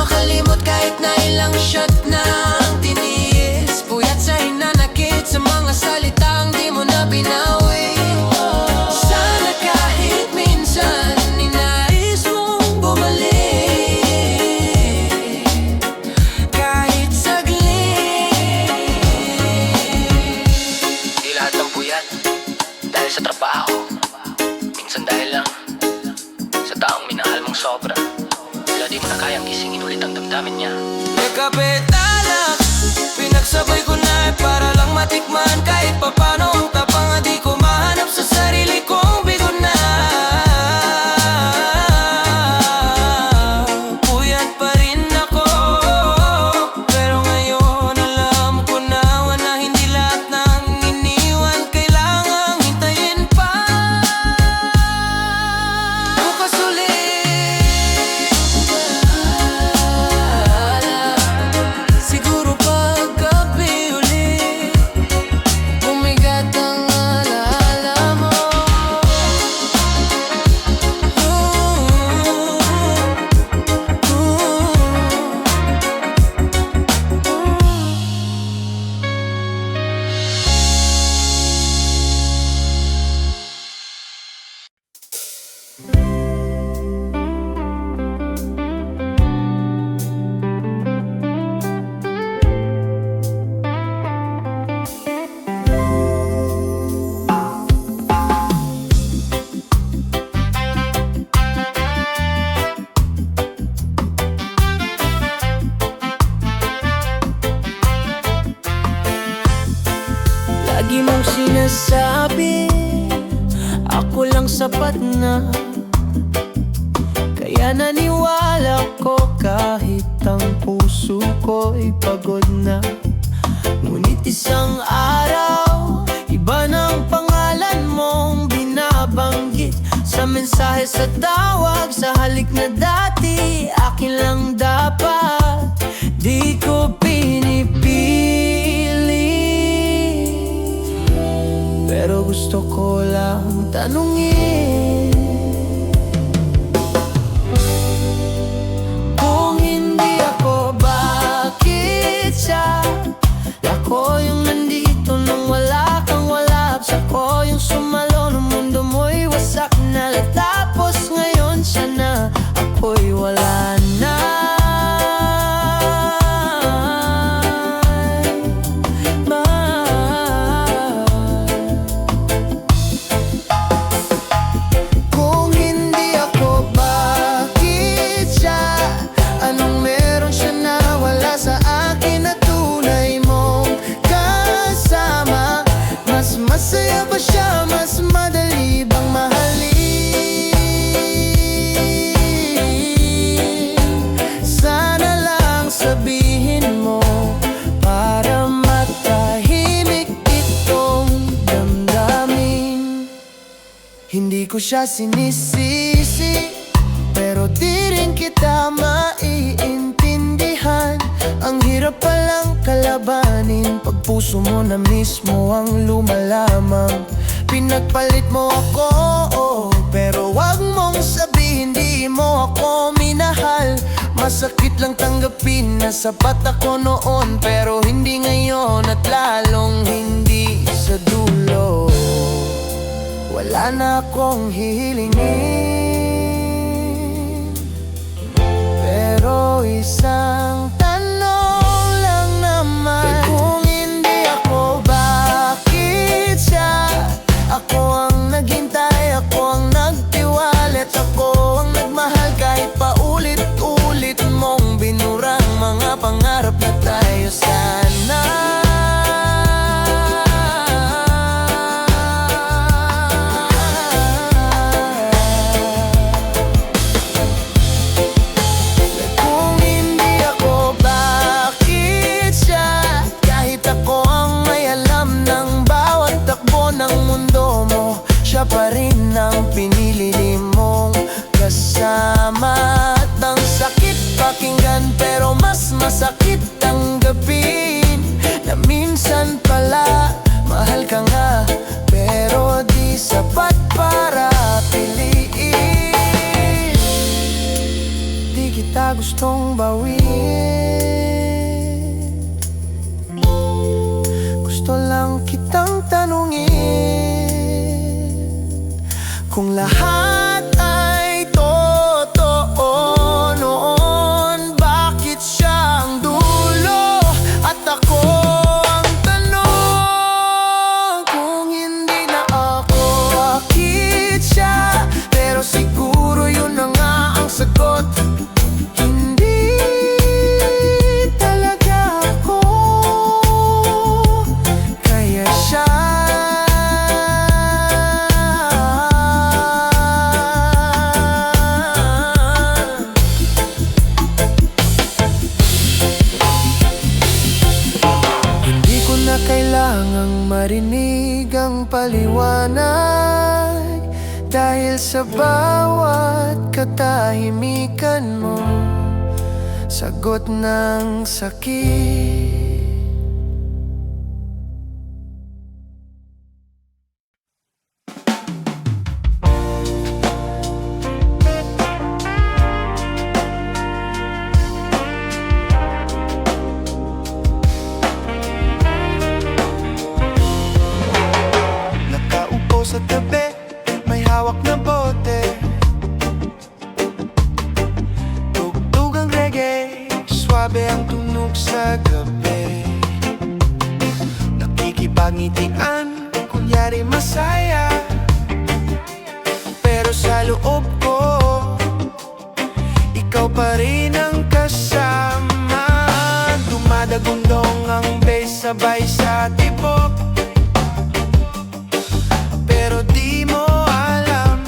makalimot kahit na ilang shot na ang tiniis. Puyat sa hinanakit sa mga salitang di mo na binawi. Sana kahit minsan ninais mong bumalik, kahit saglit. Di lahat ng puyat dahil sa trabaho, minsan dahil lang sa taong minahal mong sobra. Kaya di mo na kayang gisingin ulit ang damdamin niya. May kapetalak, pinagsabay ko na para lang matikman kahit papano ang tapang. Di ko mahanap sa sarili kong bigo na. Puyat pa rin ako, pero ngayon alam ko na hindi lahat ng iniwan kailangang hintayin pa. Bukas ulit, siguro paggabi ulit, bumigat ang alaala mo. Lagi mong sinasabi ako lang sapat na, kaya naniwala ko kahit ang puso ko'y pagod na. Ngunit isang araw, iba ng pangalan mong binabanggit sa mensahe, sa tawag, sa halik na dati akin lang dapat. Di ko pinipili, pero gusto ko lang tanungin, kung hindi ako, bakit siya? Ako yung nandito nung wala kang wala. Ako yung sumalo ng mundo mo'y wasak na. Tapos ngayon siya na, ako'y wala na. Kung hindi ako, bakit siya? Anong meron siya na wala sa akin na tunay mong kasama? Mas masaya ba siya? Mas madali bang mahalin? Sana lang sabihin mo para matahimik itong damdamin. Hindi ko siya sinisisi, pero di rin kita maiintindihan. Ang hirap palang kalabanin pag puso mo na mismo ang lumalamang. Pinagpalit mo ako, pero wag mong sabihin di mo ako minahal. Masakit lang tanggapin na sapat ako noon, pero hindi ngayon at lalong hindi sa dulo. Wala na akong hihilingin, pero isang tanong lang naman. Kung hindi ako, bakit siya? Ako ang naghintay, ako ang nagtiwalit, ako ang nagmahal kahit paulit-ulit mong binurang mga pangarap na tayo sana. Kung hindi ako, bakit siya? Kahit ako ang may alam ng bawat takbo ng mundo mo, siya pa rin ang pinili mong kasama. At ang sakit pakinggan, pero mas masakit tanggapin na minsan pala mahal ka nga, pero di sapat para piliin. Di kita gustong awit. Gusto lang kitang tanungin kung lahat ay totoo noon, bakit siya ang dulo at ako ang tanong? Kung hindi na ako, bakit siya? Pero siguro yun na nga ang sagot. Hindi talaga ako, kaya siya. Hindi ko na kailangang marinig ang paliwanag, dahil sa bawat katahimikan mo, sagot ng sakit. Nakaupo sa tabi, may hawak na bote, tugtog ang reggae, swabe ang tunog sa gabi. Nakikipagngitian, kunyari masaya, pero sa loob ko, ikaw pa rin ang kasama. Dumadagundong ang bass sabay sa tibok, pero di mo alam,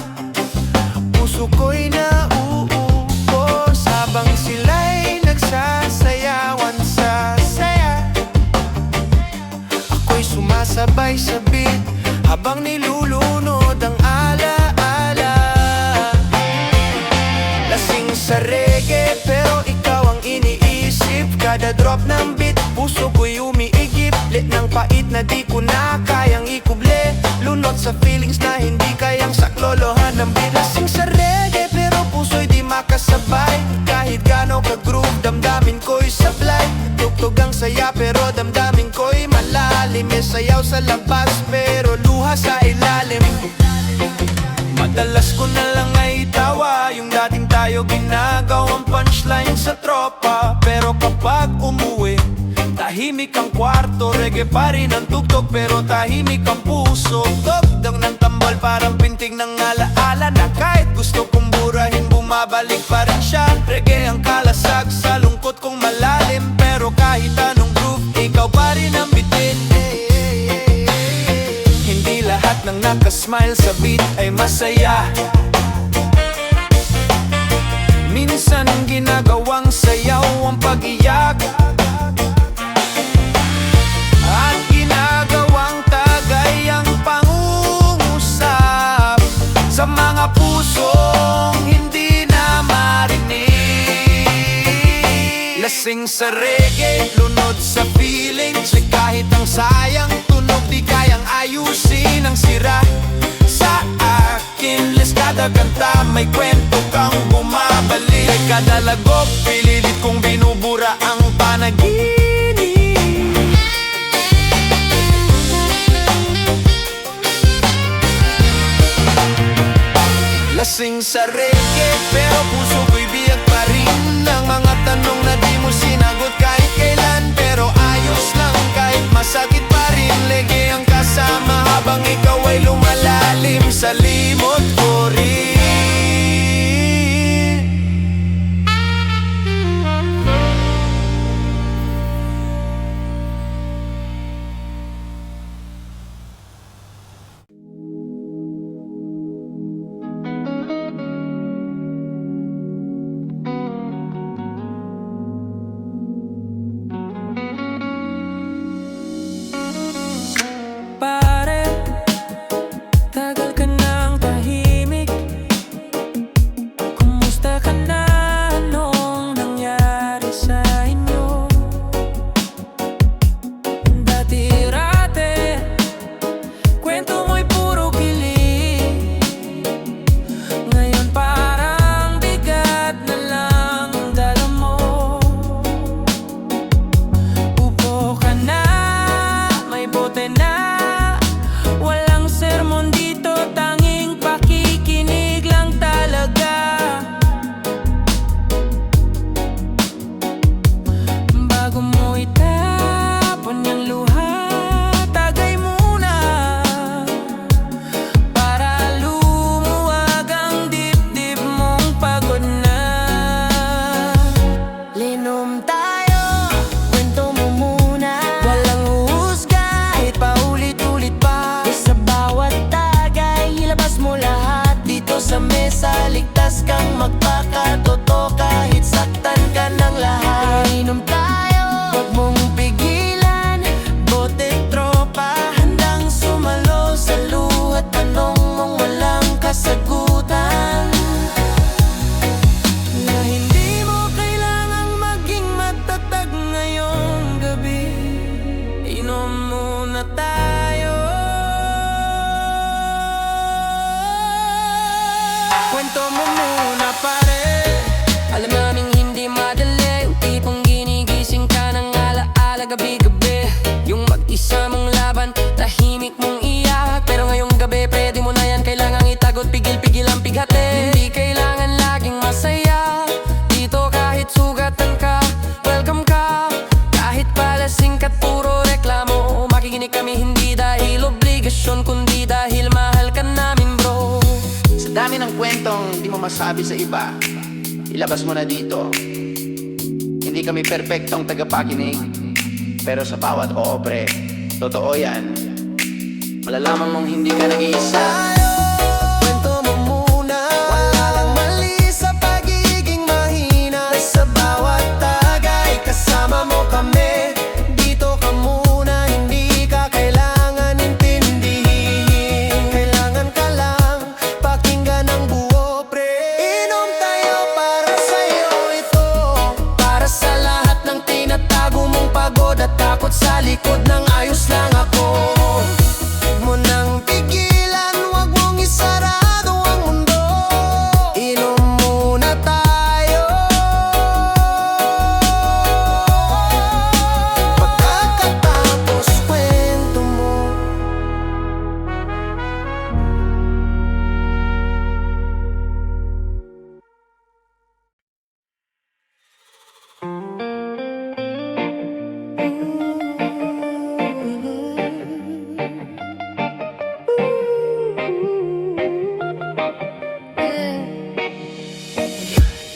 puso ko'y nauubos habang sila'y nagsasayawan sa saya. Ako'y sumasabay sa beat habang nilulunod ang alaala. Lasing sa reggae pero ikaw ang iniisip, kada drop ng beat puso ko'y umiigip. Lit ng pait na di ko na kayang ikuble, lunod sa feelings na hindi kayang saklolohan ng beat. Lasing sa reggae pero puso'y di makasabay, kahit gano ka-groove damdamin ko'y sablay. Tugtog ang saya pero damdamin ko'y malalim, may sayaw sa labas pero luha sa ilalim. Madalas ko na lang ay tawa, yung dating tayo ginagawang punchline sa tropa. Pero kapag umuwi, tahimik ang kwarto, reggae pa rin ang tugtog pero tahimik ang puso. Tugtog ng tambal parang pintig ng alaala, na kahit gusto kong burahin bumabalik pa rin siya. Reggae ang kalasag sa lungkot kong malalim, pero kahit anong groove, ikaw pa rin ang bitin. Hindi lahat ng nakasmile sa beat ay masaya, minsan ginagawang sayaw ang pag-iyak, at ginagawang tagay ang pangungusap sa mga pusong hindi na marinig. Lasing sa reggae, lunod sa feelings, kahit ang sayang tunog di kayang ayusin ang sira sa akin. Les kada kanta may kwento kang bumabalik, kay kada lagok pililit kong binubura ang panaginip. Lasing sa reggae pero puso ko'y biyak pa rin, ang mga tanong na di mo sinagot kahit kailan. Pero ayos lang kahit masakit pa rin, reggae ang kasama habang ikaw ay lumalalim sa limot ko rin. magpakatotoo kahit saktan ka ng lahat. Inom tayo, wag mong pigilan. Bote tropa, handang sumalo sa luhat. Tanong mong walang kasagutan. Na hindi mo kailangang maging matatag ngayong gabi. Inom muna tayo. Kwento mo muna pare. Alam naming hindi madali, yung tipong ginigising ka ng alaala gabi-gabi. Yung mag-isa mong laban, tahimik mong iyak. Pero ngayong gabi, pwede mo na yan kailangang itagot. Pigil-pigil ang pighati. Hindi kailangan laging masaya. Dito kahit sugatan ka, welcome ka. Kahit palasing ka't puro reklamo, makikinig kami hindi dahil obligasyon, kundi dahil mahal ka namin bro. Sa dami ng kwentong di mo masabi sa iba, ilabas mo na dito. Hindi kami perpektong tagapakinig, pero sa bawat oo pre, totoo yan. Malalaman mong hindi ka nag-iisa. Kwento mo muna. Wala lang mali sa pagiging mahina. Sa bawat tagay, kasama mo kami. Dito ka muna, hindi ka kailangan intindihin. Kailangan ka lang pakinggan ng buo, pre. Inom tayo para sa'yo ito. Para sa lahat ng tinatago mong pagod at takot sa likod ng ayos lang ako. Mo nang pigilan, wag mong isarado ang mundo. Inom muna tayo. Pagkatapos kwento mo.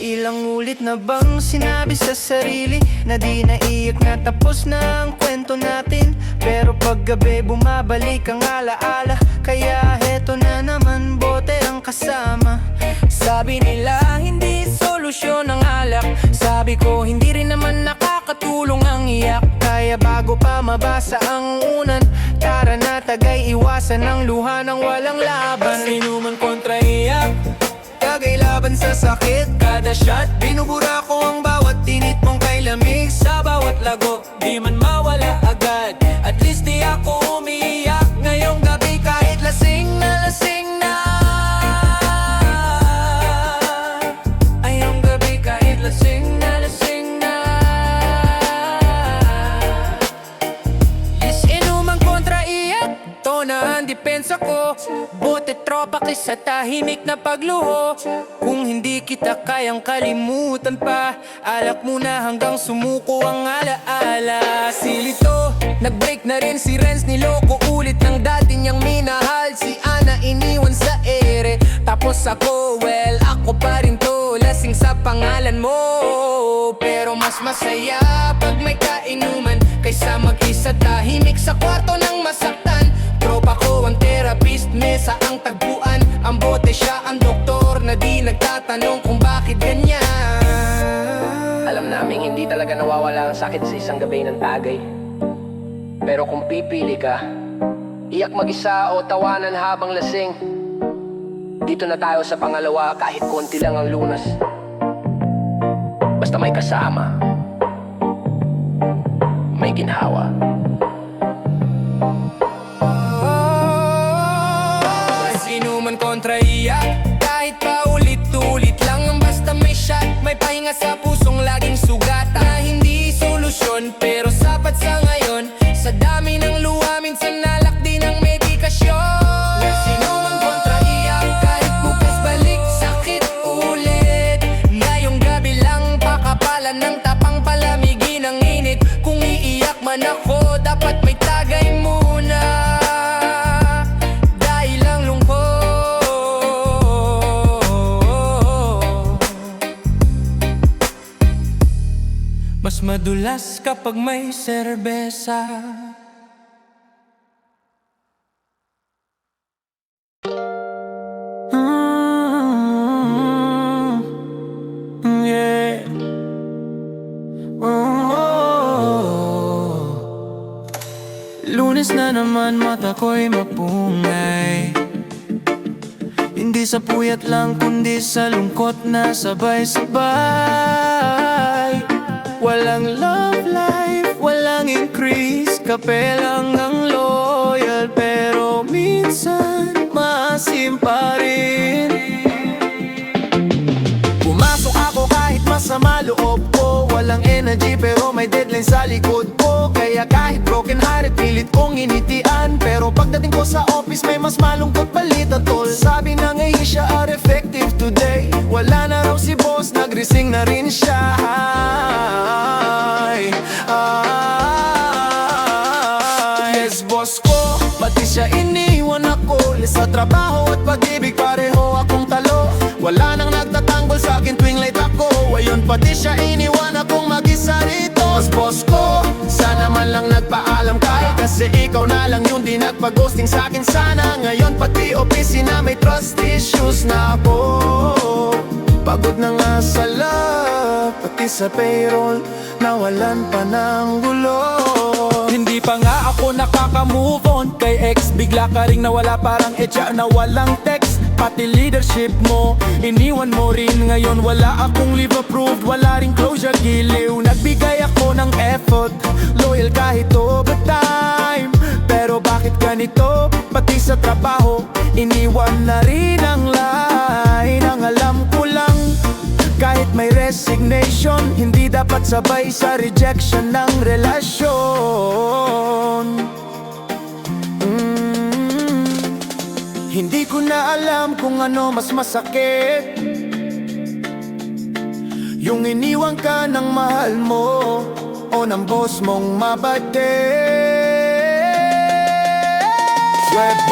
Ilang ulit na bang sinabi sa sarili na di naiyak na tapos na ang kwento natin? Pero paggabi bumabalik ang alaala, kaya heto na naman, bote ang kasama. Sabi nila hindi solusyon ang alak. Sabi ko hindi rin naman nakakatulong ang iyak. Kaya bago pa mabasa ang unan, tara na tagay iwasan ang luha ng walang laban. Inuman kontra iyak, Tagay laban sa sakit, kada shot binubura ko ang bawat tinit mong kay lamig. sa bawat lagok, di man mawala agad. At least di ako umiiyak ngayong gabi kahit lasing na lasing na. Ngayong gabi kahit lasing na lasing na. Is inuman kontra iyak, to na ang depensa ko. Bote tropa kaysa tahimik na pagluho. Kung hindi kita kayang kalimutan pa, alak muna hanggang sumuko ang alaala. Silito, nag-break na rin si Renz, niloko ulit ng dati niyang minahal. Si Ana iniwan sa ere, tapos ako, well, ako pa rin to, lasing sa pangalan mo. Pero mas masaya pag may kainuman, kaysa mag-isa tahimik sa kwarto ng masaktan. Tropa ko ang therapist, mesa ang tagpuan. Ang bote siya ang doktor na di nagtatanong kung bakit ganyan. Alam naming hindi talaga nawawala ang sakit sa isang gabi ng tagay. Pero kung pipili ka, iyak mag-isa o tawanan habang lasing, dito na tayo sa pangalawa kahit konti lang ang lunas. Basta may kasama, may ginhawa. Inuman kontra iyak, kahit paulit-ulit lang. Basta may shot, may pahinga sa pusong laging sugat. Na hindi solusyon, pero sapat sa ngayon. Sa dami ng luha, minsan nalakdi ng medikasyon. Inuman kontra iyak, kahit bukas balik, sakit ulit. Ngayong gabi lang, pakapalan ng tapang palamigin ang init. Kung iiyak man ako, dapat may tagay muna. Mas madulas kapag may serbesa. Lunes na naman, mata ko'y mapungay. Hindi sa puyat lang, kundi sa lungkot na sabay-sabay. Walang love life, walang increase, kape lang ang loyal. Pero minsan, maasim pa rin. Pumasok ako kahit masama loob ko. Walang energy pero may deadline sa likod ko. Kaya kahit broken hearted, pilit kong initian. Pero pagdating ko sa office, may mas malungkot balita, tol. Sabi ng Asia are effective today. Wala na raw si boss, nag-resign na rin siya. Yes, boss ko, pati siya iniwan ako. Sa trabaho at pag-ibig, pareho akong talo. Wala nang nagtatanggol sa akin tuwing late ako. Ayun, pati siya iniwan akong mag-isa rito. Boss ko, sana man lang nagpaalam ka. Kasi ikaw na lang yung di nagpa-ghosting sa akin. Sana ngayon pati opisina may trust issues na ako. Pagod na nga sa love, pati sa payroll, nawalan pa ng gulo. Hindi pa nga ako nakaka-move on kay ex. Bigla ka ring nawala, parang etya na walang text. Pati leadership mo, iniwan mo rin. Ngayon wala akong leave approved, wala ring closure, giliw. Nagbigay ako ng effort, loyal kahit overtime. Pero bakit ganito, pati sa trabaho, iniwan na rin ang line. Ang alam ko lang, kahit may resignation, hindi dapat sabay sa rejection ng relasyon. Hindi ko na alam kung ano mas masakit, yung iniwan ka ng mahal mo o ng boss mong mabate.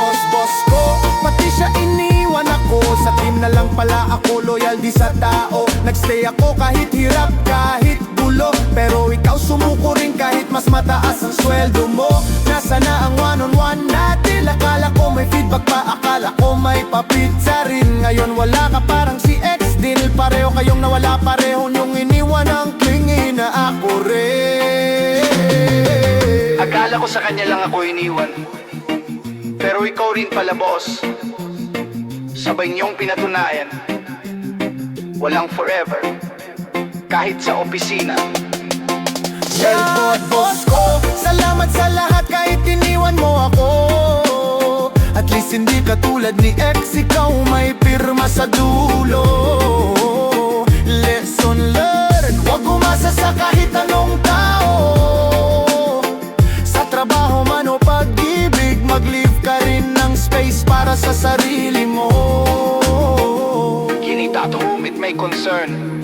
Boss ko, pati siya iniwan ako. Sa team na lang pala ako, loyal di sa tao. Nagstay ako kahit hirap, kahit gulo. Pero ikaw sumuko rin kahit mas mataas ang sweldo mo. Nasa na ang one-on-one natin? Akala ko may feedback pa, akala ko may papizza rin. Ngayon wala ka, parang si ex din. Pareho kayong nawala, pareho niyong iniwan ang klingi na ako rin. Akala ko sa kanya lang ako iniwan, pero ikaw rin pala, boss. Sabay niyong pinatunayan, walang forever, kahit sa opisina. Boss ko, salamat sa lahat kahit iniwan mo ako. At least hindi ka tulad ni ex, ikaw may pirma sa dulo. Lesson learned, huwag umasa sa kahit anong tao. Sa trabaho man o pag-ibig, mag-leave ka rin ng space para sa sarili mo. You need to whom it may concern.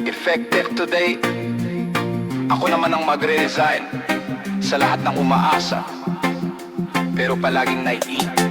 Effective today, ako naman ang magre-resign sa lahat ng umaasa, pero palaging naiingat.